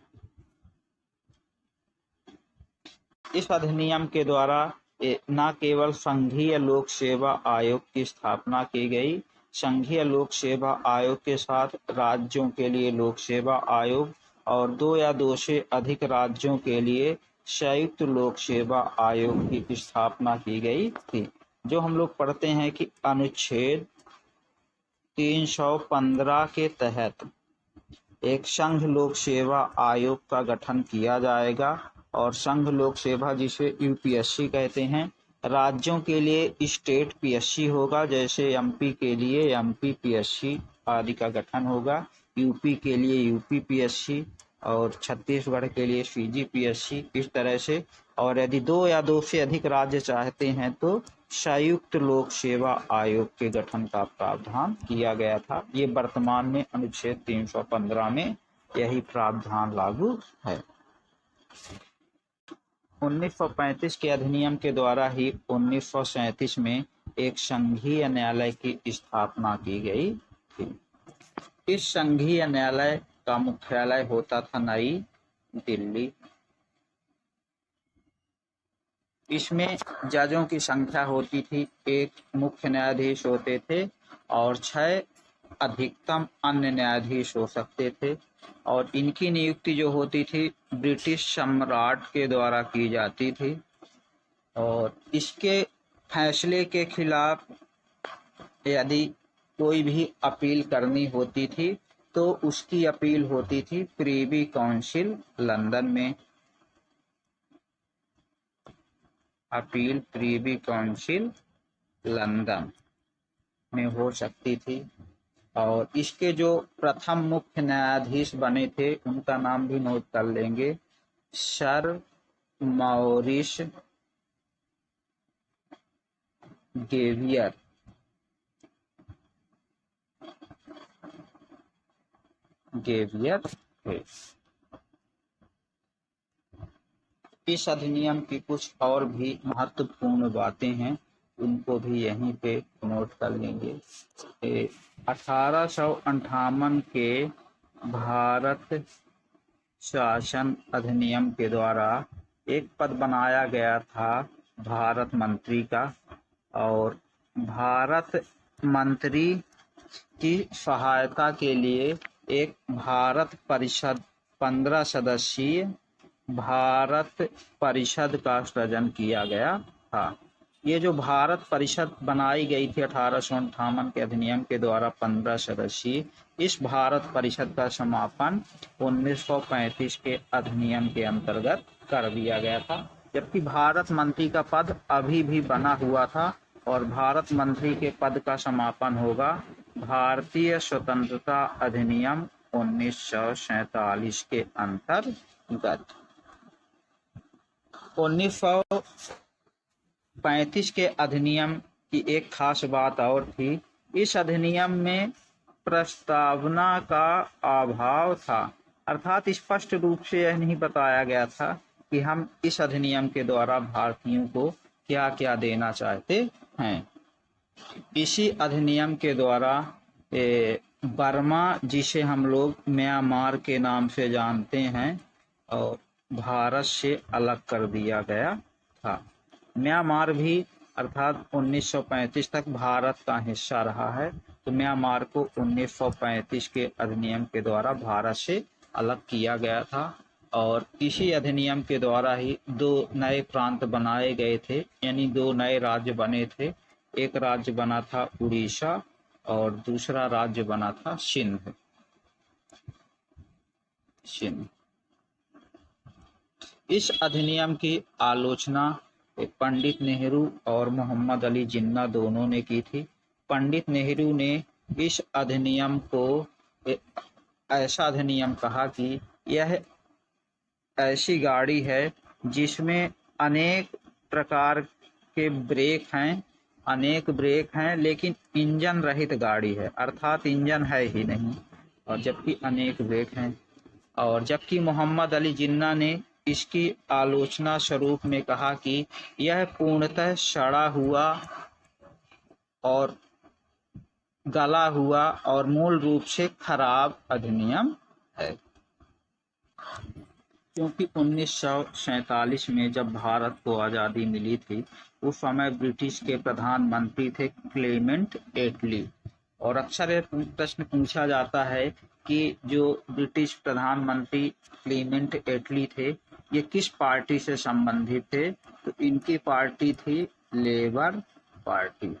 इस अधिनियम के द्वारा न केवल संघीय लोक सेवा आयोग की स्थापना की गई, संघीय लोक सेवा आयोग के साथ राज्यों के लिए लोक सेवा आयोग और 2 या 2 से अधिक राज्यों के लिए संयुक्त लोक सेवा आयोग की स्थापना की गई थी। जो हम लोग पढ़ते हैं कि अनुच्छेद 315 के तहत एक संघ लोक सेवा आयोग का गठन किया जाएगा, और संघ लोक सेवा जिसे यूपीएससी कहते हैं, राज्यों के लिए स्टेट पीएससी होगा, जैसे एमपी के लिए एमपी पीएससी आदि का गठन होगा, यूपी के लिए यूपी पीएससी और छत्तीसगढ़ के लिए सीजीपीएससी, इस तरह से। और यदि 2 या 2 से अधिक राज्य चाहते हैं तो संयुक्त लोक सेवा आयोग के गठन का प्रावधान किया गया था। ये वर्तमान में अनुच्छेद 315 में यही प्रावधान लागू है। 1935 के अधिनियम के द्वारा ही 1937 में एक संघीय न्यायालय की स्थापना की गई थी। इस संघीय न्यायालय का मुख्यालय होता था नई दिल्ली। इसमें जजों की संख्या होती थी, 1 मुख्य न्यायाधीश होते थे और 6 अधिकतम अन्य न्यायाधीश हो सकते थे, और इनकी नियुक्ति जो होती थी ब्रिटिश सम्राट के द्वारा की जाती थी, और इसके फैसले के खिलाफ यदि कोई भी अपील करनी होती थी तो उसकी अपील होती थी प्रीवी काउंसिल लंदन में। अपील प्रीवी काउंसिल लंदन में हो सकती थी। और इसके जो प्रथम मुख्य न्यायाधीश बने थे उनका नाम भी नोट कर लेंगे, सर मॉरिस गेवियर। थे। इस अधिनियम की कुछ और भी महत्वपूर्ण बातें हैं, उनको भी यहीं पे नोट कर लेंगे। 1858 के भारत शासन अधिनियम के द्वारा एक पद बनाया गया था भारत मंत्री का, और भारत मंत्री की सहायता के लिए एक भारत परिषद 15 सदस्यीय भारत परिषद का सृजन किया गया था। ये जो भारत परिषद बनाई गई थी 1858 के अधिनियम के द्वारा 15 सदस्यीय, इस भारत परिषद का समापन 1935 के अधिनियम के अंतर्गत कर दिया गया था, जबकि भारत मंत्री का पद अभी भी बना हुआ था और भारत मंत्री के पद का समापन होगा भारतीय स्वतंत्रता अधिनियम 1947 के अंतर्गत। 1935 के अधिनियम की एक खास बात और थी, इस अधिनियम में प्रस्तावना का अभाव था, अर्थात स्पष्ट रूप से यह नहीं बताया गया था कि हम इस अधिनियम के द्वारा भारतीयों को क्या क्या देना चाहते हैं। इसी अधिनियम के द्वारा बर्मा, जिसे हम लोग म्यांमार के नाम से जानते हैं, और भारत से अलग कर दिया गया था। म्यांमार भी अर्थात 1935 तक भारत का हिस्सा रहा है, तो म्यांमार को 1935 के अधिनियम के द्वारा भारत से अलग किया गया था, और इसी अधिनियम के द्वारा ही 2 नए प्रांत बनाए गए थे, यानी 2 नए राज्य बने थे। एक राज्य बना था उड़ीसा और दूसरा राज्य बना था सिंध। इस अधिनियम की आलोचना पंडित नेहरू और मोहम्मद अली जिन्ना दोनों ने की थी। पंडित नेहरू ने इस अधिनियम को ऐसा अधिनियम कहा कि यह ऐसी गाड़ी है जिसमें अनेक प्रकार के ब्रेक हैं, लेकिन इंजन रहित गाड़ी है, अर्थात इंजन है ही नहीं, और जबकि अनेक ब्रेक हैं। और जबकि मोहम्मद अली जिन्ना ने इसकी आलोचना स्वरूप में कहा कि यह पूर्णतः सड़ा हुआ और गला हुआ और मूल रूप से खराब अधिनियम है, क्योंकि 1947 में जब भारत को आज़ादी मिली थी, उस समय ब्रिटिश के प्रधानमंत्री थे क्लेमेंट एटली, और अक्सर यह प्रश्न पूछा जाता है कि जो ब्रिटिश प्रधानमंत्री क्लेमेंट एटली थे, ये किस पार्टी से संबंधित थे, तो इनकी पार्टी थी लेबर पार्टी।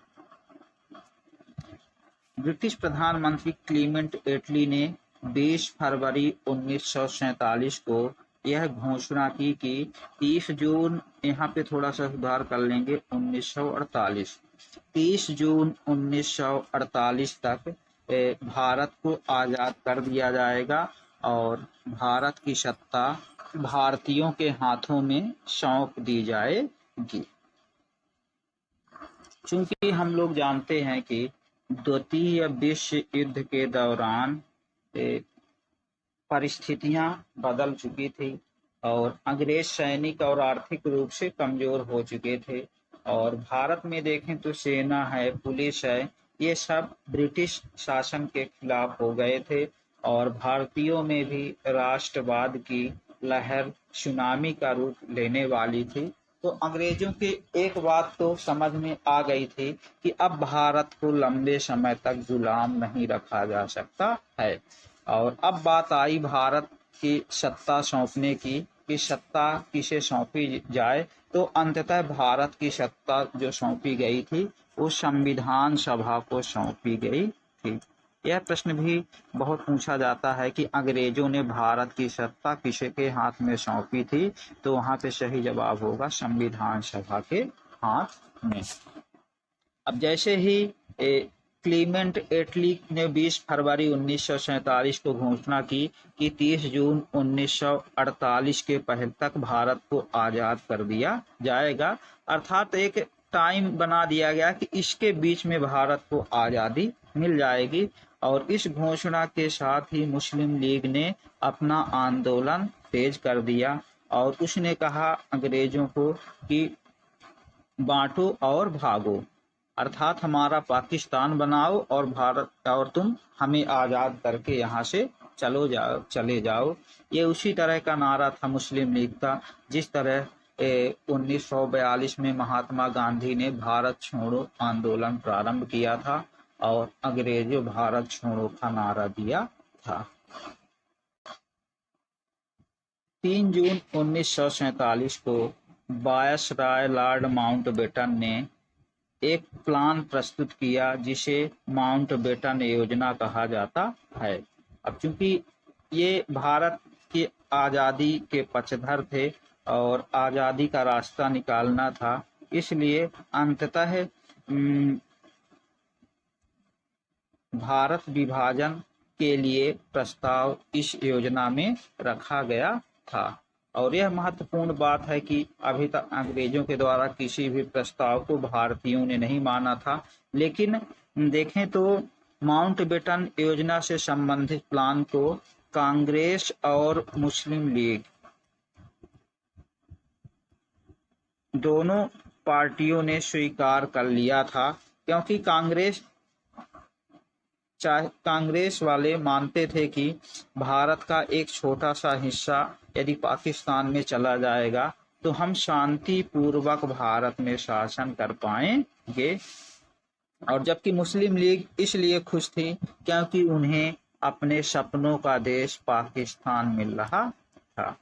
ब्रिटिश प्रधानमंत्री क्लेमेंट एटली ने 20 फरवरी 1947 को यह घोषणा की कि 30 जून, यहाँ पे थोड़ा सा सुधार कर लेंगे, 1948, 30 जून 1948 तक भारत को आज़ाद कर दिया जाएगा और भारत की सत्ता भारतीयों के हाथों में सौंप दी जाएगी। चूंकि हम लोग जानते हैं कि द्वितीय विश्व युद्ध के दौरान परिस्थितियां बदल चुकी थी और अंग्रेज सैनिक और आर्थिक रूप से कमजोर हो चुके थे, और भारत में देखें तो सेना है, पुलिस है, ये सब ब्रिटिश शासन के खिलाफ हो गए थे, और भारतीयों में भी राष्ट्रवाद की लहर सुनामी का रूप लेने वाली थी। तो अंग्रेजों की एक बात तो समझ में आ गई थी कि अब भारत को लंबे समय तक गुलाम नहीं रखा जा सकता है, और अब बात आई भारत की सत्ता सौंपने की कि सत्ता किसे सौंपी जाए, तो अंततः भारत की सत्ता जो सौंपी गई थी वो संविधान सभा को सौंपी गई थी। यह प्रश्न भी बहुत पूछा जाता है कि अंग्रेजों ने भारत की सत्ता किसे के हाथ में सौंपी थी, तो वहां पे सही जवाब होगा संविधान सभा के हाथ में। अब जैसे ही क्लीमेंट एटली ने 20 फरवरी 1947 को घोषणा की कि 30 जून 1948 के पहले तक भारत को आज़ाद कर दिया जाएगा। अर्थात एक टाइम बना दिया गया कि इसके बीच में भारत को आज़ादी मिल जाएगी। और इस घोषणा के साथ ही मुस्लिम लीग ने अपना आंदोलन तेज कर दिया और उसने कहा अंग्रेजों को कि बांटो और भागो, अर्थात हमारा पाकिस्तान बनाओ और भारत और तुम हमें आज़ाद करके यहाँ से चले जाओ। ये उसी तरह का नारा था मुस्लिम लीग का, जिस तरह 1942 में महात्मा गांधी ने भारत छोड़ो आंदोलन प्रारंभ किया था और अंग्रेजों भारत छोड़ो का नारा दिया था। 3 जून 1947 को वायसराय लॉर्ड माउंटबेटन ने एक प्लान प्रस्तुत किया जिसे माउंटबेटन योजना कहा जाता है। अब चूंकि ये भारत की आज़ादी के पक्षधर थे और आज़ादी का रास्ता निकालना था, इसलिए अंततः भारत विभाजन के लिए प्रस्ताव इस योजना में रखा गया था। और यह महत्वपूर्ण बात है कि अभी तक अंग्रेजों के द्वारा किसी भी प्रस्ताव को भारतीयों ने नहीं माना था, लेकिन देखें तो माउंटबेटन योजना से संबंधित प्लान को कांग्रेस और मुस्लिम लीग दोनों पार्टियों ने स्वीकार कर लिया था, क्योंकि कांग्रेस वाले मानते थे कि भारत का एक छोटा सा हिस्सा यदि पाकिस्तान में चला जाएगा तो हम शांति पूर्वक भारत में शासन कर पाएंगे। और जबकि मुस्लिम लीग इसलिए खुश थी क्योंकि उन्हें अपने सपनों का देश पाकिस्तान मिल रहा था।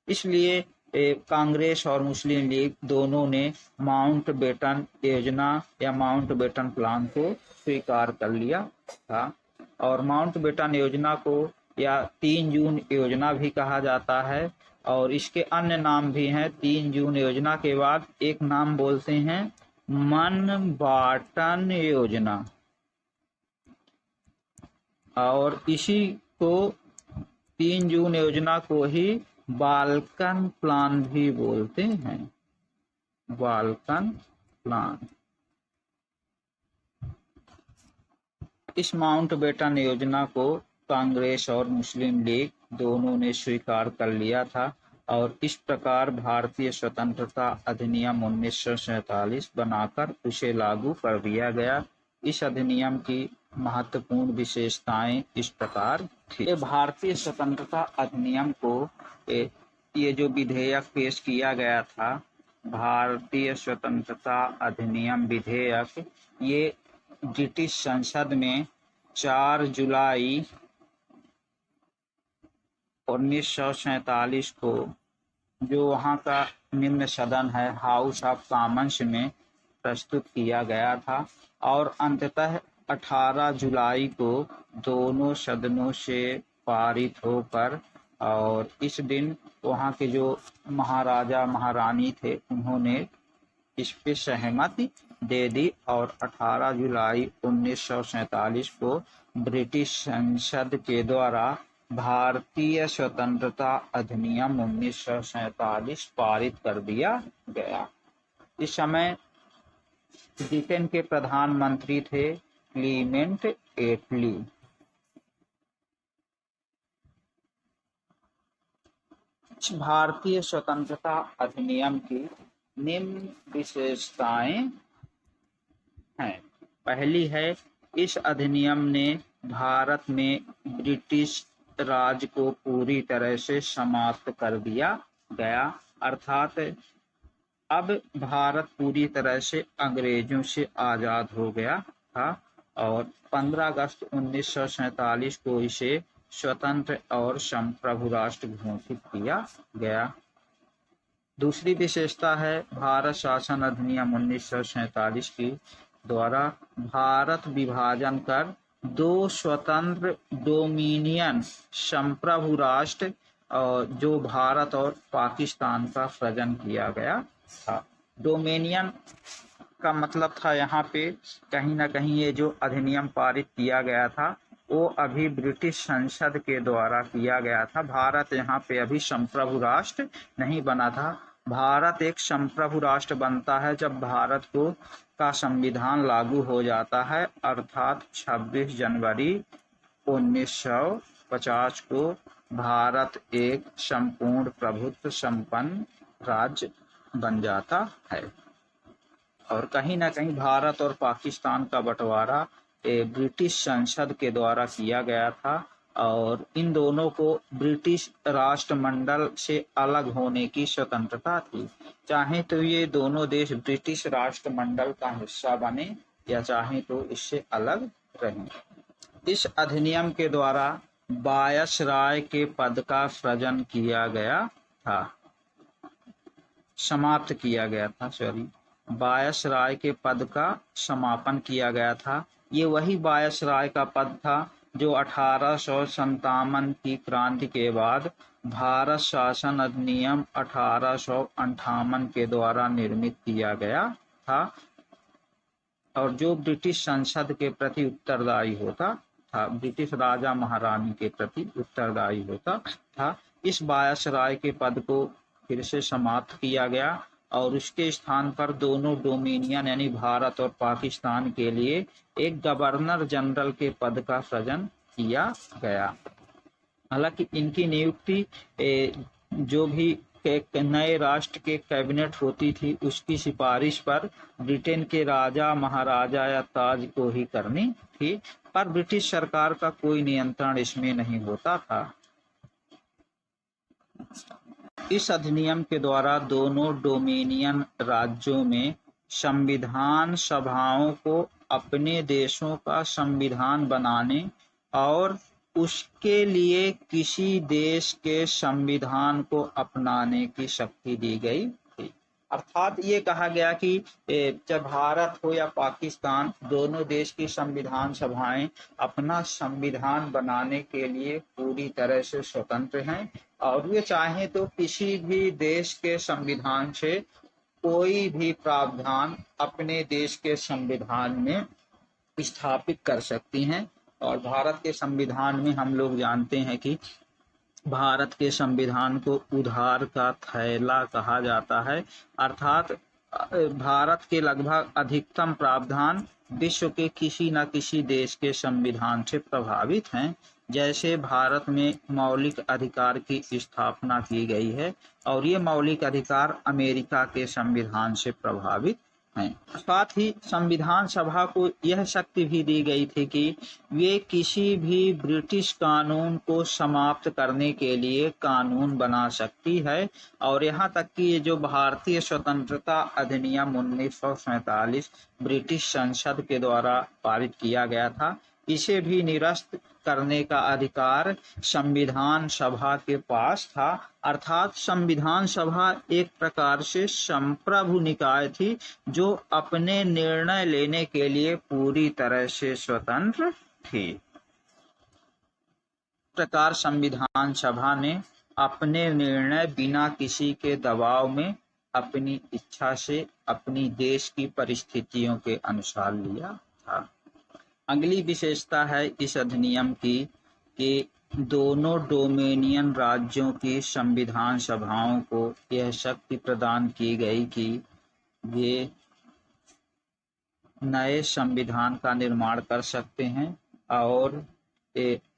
इसलिए कांग्रेस और मुस्लिम लीग दोनों ने माउंटबेटन योजना या माउंटबेटन प्लान को स्वीकार कर लिया था। और माउंटबेटन योजना को या 3 जून योजना भी कहा जाता है और इसके अन्य नाम भी हैं। 3 जून योजना के बाद एक नाम बोलते हैं मनबाटन योजना, और इसी को 3 जून योजना को ही बाल्कन प्लान भी बोलते हैं। Balkan plan. इस माउंटबेटन योजना को कांग्रेस और मुस्लिम लीग दोनों ने स्वीकार कर लिया था और इस प्रकार भारतीय स्वतंत्रता अधिनियम 1947 बनाकर उसे लागू कर दिया गया। इस अधिनियम की महत्वपूर्ण विशेषताएं इस प्रकार थी। भारतीय स्वतंत्रता अधिनियम को ये जो विधेयक पेश किया गया था, भारतीय स्वतंत्रता अधिनियम विधेयक, ये ब्रिटिश संसद में 4 जुलाई 1947 को, जो वहाँ का निम्न सदन है हाउस ऑफ कॉमन्स में, प्रस्तुत किया गया था और अंततः 18 जुलाई को दोनों सदनों से पारित होकर, और इस दिन वहाँ के जो महाराजा महारानी थे उन्होंने इस पे सहमति दे दी और 18 जुलाई 1947 को ब्रिटिश संसद के द्वारा भारतीय स्वतंत्रता अधिनियम 1947 पारित कर दिया गया। इस समय ब्रिटेन के प्रधानमंत्री थे क्लीमेंट एटली। भारतीय स्वतंत्रता अधिनियम की निम्न विशेषताएं हैं। पहली है, इस अधिनियम ने भारत में ब्रिटिश राज को पूरी तरह से समाप्त कर दिया गया, अर्थात अब भारत पूरी तरह से अंग्रेजों से आज़ाद हो गया था और 15 अगस्त 1947 को इसे स्वतंत्र और संप्रभु राष्ट्र घोषित किया गया। दूसरी विशेषता है, भारत शासन अधिनियम 1947 की द्वारा भारत विभाजन कर 2 स्वतंत्र डोमिनियन संप्रभु राष्ट्र जो भारत और पाकिस्तान का सृजन किया गया था। डोमिनियन का मतलब था यहाँ पे कहीं ना कहीं ये जो अधिनियम पारित किया गया था वो अभी ब्रिटिश संसद के द्वारा किया गया था। भारत यहाँ पे अभी संप्रभु राष्ट्र नहीं बना था। भारत एक संप्रभु राष्ट्र बनता है जब भारत को का संविधान लागू हो जाता है, अर्थात 26 जनवरी 1950 को भारत एक संपूर्ण प्रभुत्व संपन्न राज्य बन जाता है। और कहीं ना कहीं भारत और पाकिस्तान का बंटवारा ब्रिटिश संसद के द्वारा किया गया था और इन दोनों को ब्रिटिश राष्ट्रमंडल से अलग होने की स्वतंत्रता थी। चाहे तो ये दोनों देश ब्रिटिश राष्ट्रमंडल का हिस्सा बने या चाहे तो इससे अलग रहें। इस अधिनियम के द्वारा वायसराय के पद का सृजन किया गया था, समाप्त किया गया था, वायसराय के पद का समापन किया गया था। ये वही वायसराय का पद था जो 1857 की क्रांति के बाद भारत शासन अधिनियम 1858 के द्वारा निर्मित किया गया था और जो ब्रिटिश संसद के प्रति उत्तरदायी होता था, ब्रिटिश राजा महारानी के प्रति उत्तरदायी होता था। इस वायसराय के पद को फिर से समाप्त किया गया और उसके स्थान पर दोनों डोमिनियन यानी भारत और पाकिस्तान के लिए एक गवर्नर जनरल के पद का सृजन किया गया। हालांकि इनकी नियुक्ति जो भी नए राष्ट्र के कैबिनेट होती थी उसकी सिफारिश पर ब्रिटेन के राजा महाराजा या ताज को ही करनी थी, पर ब्रिटिश सरकार का कोई नियंत्रण इसमें नहीं होता था। इस अधिनियम के द्वारा दोनों डोमिनियन राज्यों में संविधान सभाओं को अपने देशों का संविधान बनाने और उसके लिए किसी देश के संविधान को अपनाने की शक्ति दी गई थी। अर्थात ये कहा गया कि चाहे भारत हो या पाकिस्तान, दोनों देश की संविधान सभाएं अपना संविधान बनाने के लिए पूरी तरह से स्वतंत्र हैं और वे चाहें तो किसी भी देश के संविधान से कोई भी प्रावधान अपने देश के संविधान में स्थापित कर सकती हैं। और भारत के संविधान में हम लोग जानते हैं कि भारत के संविधान को उधार का थैला कहा जाता है, अर्थात भारत के लगभग अधिकतम प्रावधान विश्व के किसी न किसी देश के संविधान से प्रभावित हैं। जैसे भारत में मौलिक अधिकार की स्थापना की गई है और ये मौलिक अधिकार अमेरिका के संविधान से प्रभावित हैं। साथ ही संविधान सभा को यह शक्ति भी दी गई थी कि वे किसी भी ब्रिटिश कानून को समाप्त करने के लिए कानून बना सकती है और यहाँ तक कि ये जो भारतीय स्वतंत्रता अधिनियम 1947 ब्रिटिश संसद के द्वारा पारित किया गया था, इसे भी निरस्त करने का अधिकार संविधान सभा के पास था। अर्थात संविधान सभा एक प्रकार से संप्रभु निकाय थी जो अपने निर्णय लेने के लिए पूरी तरह से स्वतंत्र थी। इस प्रकार संविधान सभा ने अपने निर्णय बिना किसी के दबाव में अपनी इच्छा से अपनी देश की परिस्थितियों के अनुसार लिया था। अगली विशेषता है इस अधिनियम की कि दोनों डोमिनियन राज्यों की संविधान सभाओं को यह शक्ति प्रदान की गई कि वे नए संविधान का निर्माण कर सकते हैं और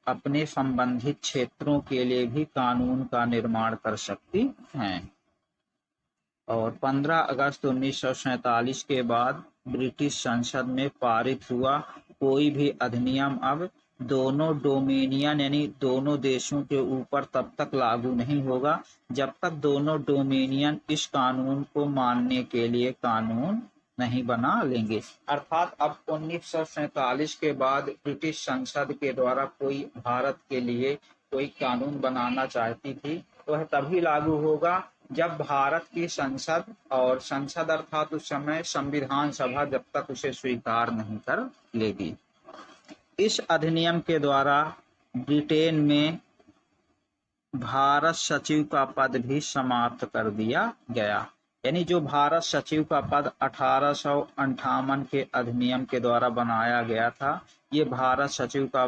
अपने संबंधित क्षेत्रों के लिए भी कानून का निर्माण कर सकती हैं। और 15 अगस्त 1947 के बाद ब्रिटिश संसद में पारित हुआ कोई भी अधिनियम अब दोनों डोमिनियन यानी दोनों देशों के ऊपर तब तक लागू नहीं होगा जब तक दोनों डोमिनियन इस कानून को मानने के लिए कानून नहीं बना लेंगे। अर्थात अब 1947 के बाद ब्रिटिश संसद के द्वारा कोई भारत के लिए कोई कानून बनाना चाहती थी वह तभी लागू होगा जब भारत की संसद और संसद अर्थात उस समय संविधान सभा जब तक उसे स्वीकार नहीं कर लेगी। इस अधिनियम के द्वारा ब्रिटेन में भारत सचिव का पद भी समाप्त कर दिया गया। यानी जो भारत सचिव का पद 1858 के अधिनियम के द्वारा बनाया गया था, ये भारत सचिव का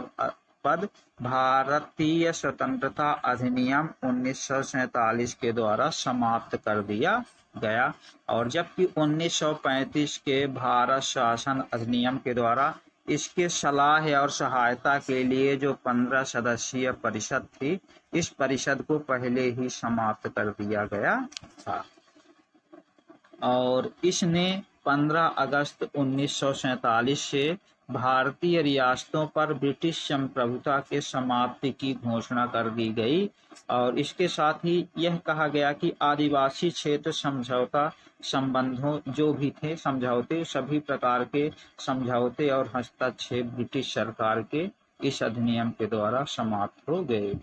पद भारतीय स्वतंत्रता अधिनियम 1947 के द्वारा समाप्त कर दिया गया। और जबकि 1935 के भारत शासन अधिनियम के द्वारा इसके सलाह और सहायता के लिए जो 15 सदस्यीय परिषद थी, इस परिषद को पहले ही समाप्त कर दिया गया था। और इसने 15 अगस्त 1947 से भारतीय रियासतों पर ब्रिटिश संप्रभुता के समाप्ति की घोषणा कर दी गई। और इसके साथ ही यह कहा गया कि आदिवासी क्षेत्र समझौता संबंधों जो भी थे समझौते, सभी प्रकार के समझौते और हस्तक्षेप ब्रिटिश सरकार के इस अधिनियम के द्वारा समाप्त हो गए।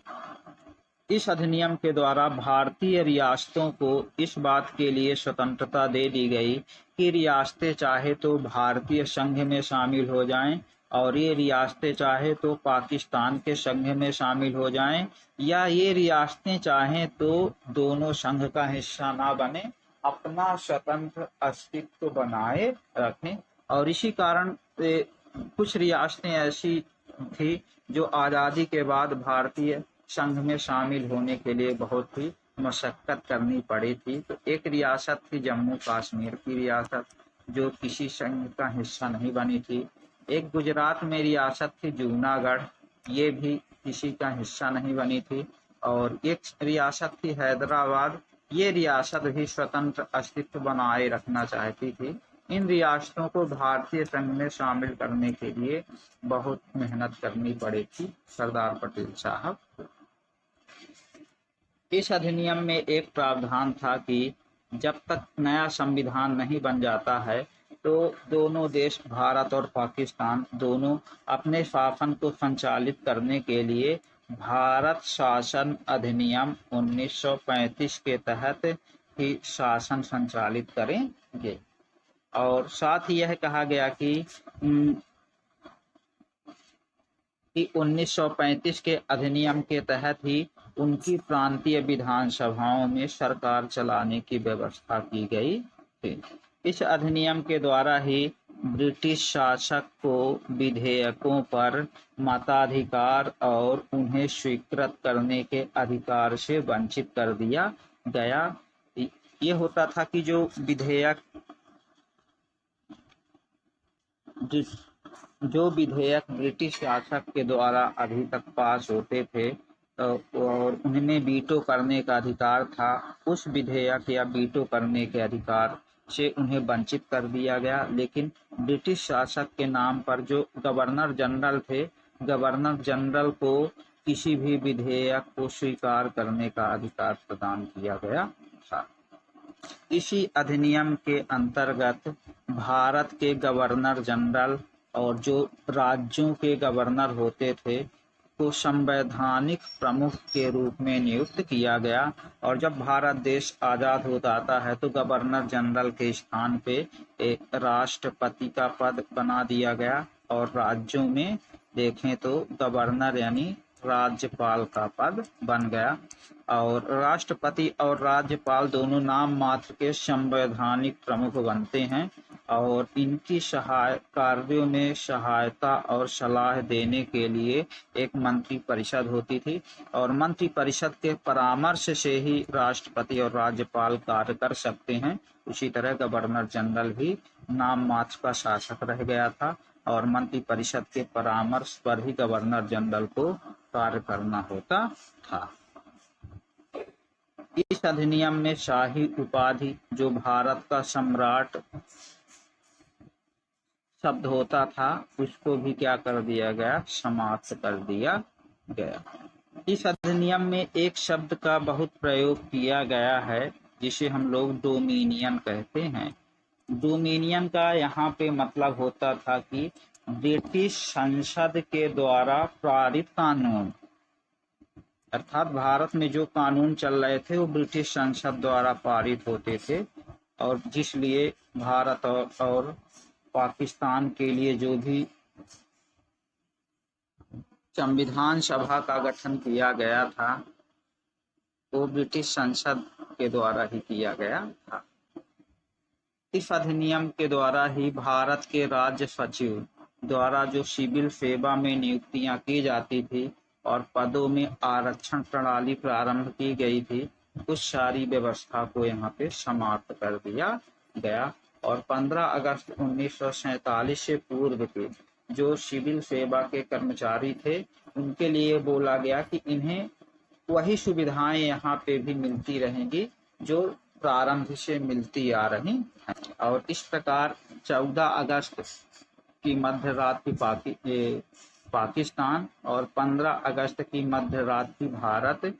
इस अधिनियम के द्वारा भारतीय रियासतों को इस बात के लिए स्वतंत्रता दे दी गई कि रियासतें चाहे तो भारतीय संघ में शामिल हो जाएं और ये रियासतें चाहे तो पाकिस्तान के संघ में शामिल हो जाएं, या ये रियासतें चाहें तो दोनों संघ का हिस्सा ना बने, अपना स्वतंत्र अस्तित्व बनाए रखें। और इसी कारण कुछ रियासतें ऐसी थी जो आज़ादी के बाद भारतीय संघ में शामिल होने के लिए बहुत ही मशक्कत करनी पड़ी थी। तो एक रियासत थी जम्मू कश्मीर की रियासत, जो किसी संघ का हिस्सा नहीं बनी थी। एक गुजरात में रियासत थी जूनागढ़, ये भी किसी का हिस्सा नहीं बनी थी। और एक रियासत थी हैदराबाद, ये रियासत भी स्वतंत्र अस्तित्व बनाए रखना चाहती थी। इन रियासतों को भारतीय संघ में शामिल करने के लिए बहुत मेहनत करनी पड़ी थी सरदार पटेल साहब। इस अधिनियम में एक प्रावधान था कि जब तक नया संविधान नहीं बन जाता है तो दोनों देश, भारत और पाकिस्तान, दोनों अपने शासन को संचालित करने के लिए भारत शासन अधिनियम 1935 के तहत ही शासन संचालित करेंगे। और साथ ही यह कहा गया कि 1935 के अधिनियम के तहत ही उनकी प्रांतीय विधानसभाओं में सरकार चलाने की व्यवस्था की गई थी। इस अधिनियम के द्वारा ही ब्रिटिश शासक को विधेयकों पर मताधिकार और उन्हें स्वीकृत करने के अधिकार से वंचित कर दिया गया। ये होता था कि जो विधेयक ब्रिटिश शासक के द्वारा अभी तक पास होते थे और उनमें वीटो करने का अधिकार था, उस विधेयक या वीटो करने के अधिकार से उन्हें वंचित कर दिया गया। लेकिन ब्रिटिश शासक के नाम पर जो गवर्नर जनरल थे, गवर्नर जनरल को किसी भी विधेयक को स्वीकार करने का अधिकार प्रदान किया गया था। इसी अधिनियम के अंतर्गत भारत के गवर्नर जनरल और जो राज्यों के गवर्नर होते थे को संवैधानिक प्रमुख के रूप में नियुक्त किया गया। और जब भारत देश आज़ाद हो जाता है तो गवर्नर जनरल के स्थान पे एक राष्ट्रपति का पद बना दिया गया। और राज्यों में देखें तो गवर्नर यानी राज्यपाल का पद बन गया। और राष्ट्रपति और राज्यपाल दोनों नाम मात्र के संवैधानिक प्रमुख बनते हैं और इनकी कार्यों में सहायता और सलाह देने के लिए एक मंत्री परिषद होती थी और मंत्री परिषद के परामर्श से ही राष्ट्रपति और राज्यपाल कार्य कर सकते हैं। उसी तरह गवर्नर जनरल भी नाम मात्र का शासक रह गया था और मंत्री परिषद के परामर्श पर ही गवर्नर जनरल को कार्य करना होता था। इस अधिनियम में शाही उपाधि जो भारत का सम्राट शब्द होता था उसको भी क्या कर दिया गया, समाप्त कर दिया गया। इस अधिनियम में एक शब्द का बहुत प्रयोग किया गया है जिसे हम लोग डोमिनियन कहते हैं। डोमिनियन का यहाँ पे मतलब होता था कि ब्रिटिश संसद के द्वारा पारित कानून, अर्थात भारत में जो कानून चल रहे थे वो ब्रिटिश संसद द्वारा पारित होते थे और जिसलिए भारत और पाकिस्तान के लिए जो भी संविधान सभा का गठन किया गया था वो ब्रिटिश संसद के द्वारा ही किया गया था। इस अधिनियम के द्वारा ही भारत के राज्य सचिव द्वारा जो सिविल सेवा में नियुक्तियां की जाती थी और पदों में आरक्षण प्रणाली प्रारंभ की गई थी, उस सारी व्यवस्था को यहाँ पे समाप्त कर दिया गया। और 15 अगस्त 1947 से पूर्व के जो सिविल सेवा के कर्मचारी थे, उनके लिए बोला गया कि इन्हें वही सुविधाएं यहाँ पे भी मिलती रहेंगी जो प्रारंभ से मिलती आ रही हैं। और इस प्रकार 14 अगस्त की मध्य रात की पाकिस्तान और 15 अगस्त की मध्य रात की भारत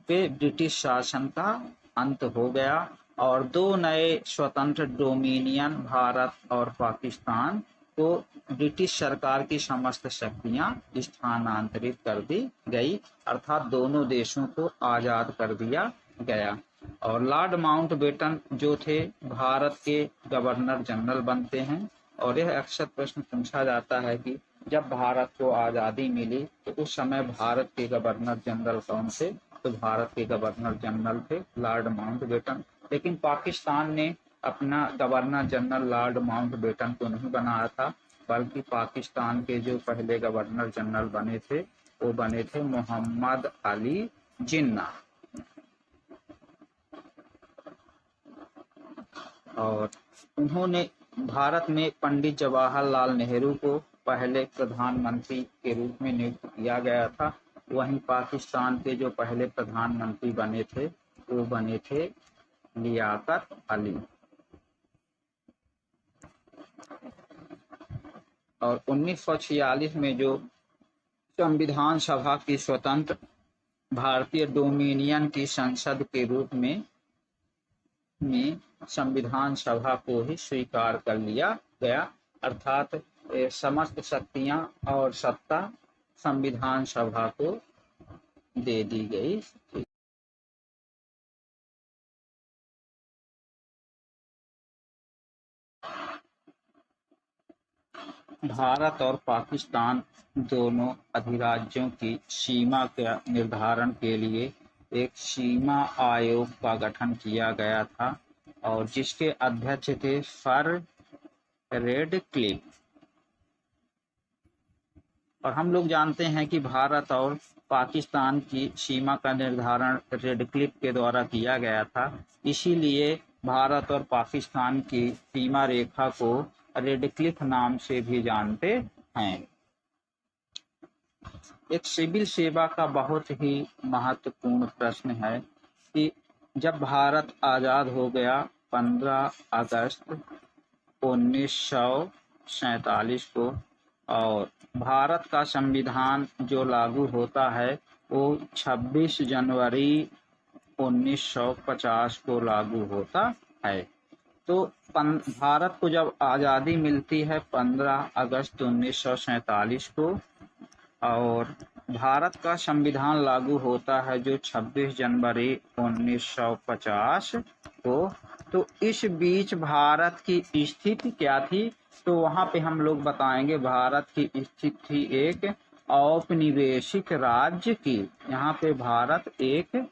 पे ब्रिटिश शासन का अंत हो गया और दो नए स्वतंत्र डोमिनियन भारत और पाकिस्तान को ब्रिटिश सरकार की समस्त शक्तियां स्थानांतरित कर दी गई, अर्थात दोनों देशों को आजाद कर दिया गया। और लॉर्ड माउंटबेटन जो थे भारत के गवर्नर जनरल बनते हैं। और यह अक्सर प्रश्न पूछा जाता है कि जब भारत को आज़ादी मिली तो उस समय भारत के गवर्नर जनरल कौन थे? तो भारत के गवर्नर जनरल थे लॉर्ड माउंटबेटन। लेकिन पाकिस्तान ने अपना गवर्नर जनरल लॉर्ड माउंटबेटन को नहीं बनाया था, बल्कि पाकिस्तान के जो पहले गवर्नर जनरल बने थे वो बने थे मोहम्मद अली जिन्ना। और उन्होंने भारत में पंडित जवाहरलाल नेहरू को पहले प्रधानमंत्री के रूप में नियुक्त किया गया था। वहीं पाकिस्तान के जो पहले प्रधानमंत्री बने थे वो बने थे लियाकत अली। और 1946 में जो संविधान सभा की स्वतंत्र भारतीय डोमिनियन की संसद के रूप में संविधान सभा को ही स्वीकार कर लिया गया, अर्थात समस्त शक्तियां और सत्ता संविधान सभा को दे दी गई। भारत और पाकिस्तान दोनों अधिराज्यों की सीमा के निर्धारण के लिए एक सीमा आयोग का गठन किया गया था और जिसके अध्यक्ष थे सर रेडक्लिफ। और हम लोग जानते हैं कि भारत और पाकिस्तान की सीमा का निर्धारण रेडक्लिफ के द्वारा किया गया था, इसीलिए भारत और पाकिस्तान की सीमा रेखा को रेडक्लिफ नाम से भी जानते हैं। एक सिविल सेवा का बहुत ही महत्वपूर्ण प्रश्न है कि जब भारत आज़ाद हो गया 15 अगस्त 1947 को और भारत का संविधान जो लागू होता है वो 26 जनवरी 1950 को लागू होता है। तो भारत को जब आज़ादी मिलती है 15 अगस्त 1947 को और भारत का संविधान लागू होता है जो 26 जनवरी 1950 को, तो इस बीच भारत की स्थिति क्या थी? तो वहाँ पे हम लोग बताएंगे भारत की स्थिति थी एक औपनिवेशिक राज्य की। यहाँ पे भारत एक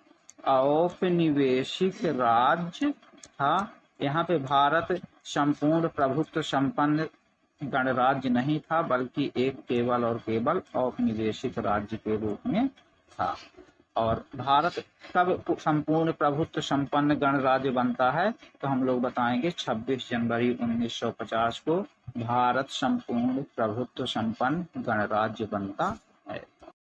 औपनिवेशिक राज्य था। यहाँ पे भारत संपूर्ण प्रभुत्व संपन्न गणराज्य नहीं था, बल्कि एक केवल और केवल औपनिवेशिक राज्य के रूप में था। और भारत कब संपूर्ण प्रभुत्व संपन्न गणराज्य बनता है? तो हम लोग बताएंगे 26 जनवरी 1950 को भारत संपूर्ण प्रभुत्व संपन्न गणराज्य बनता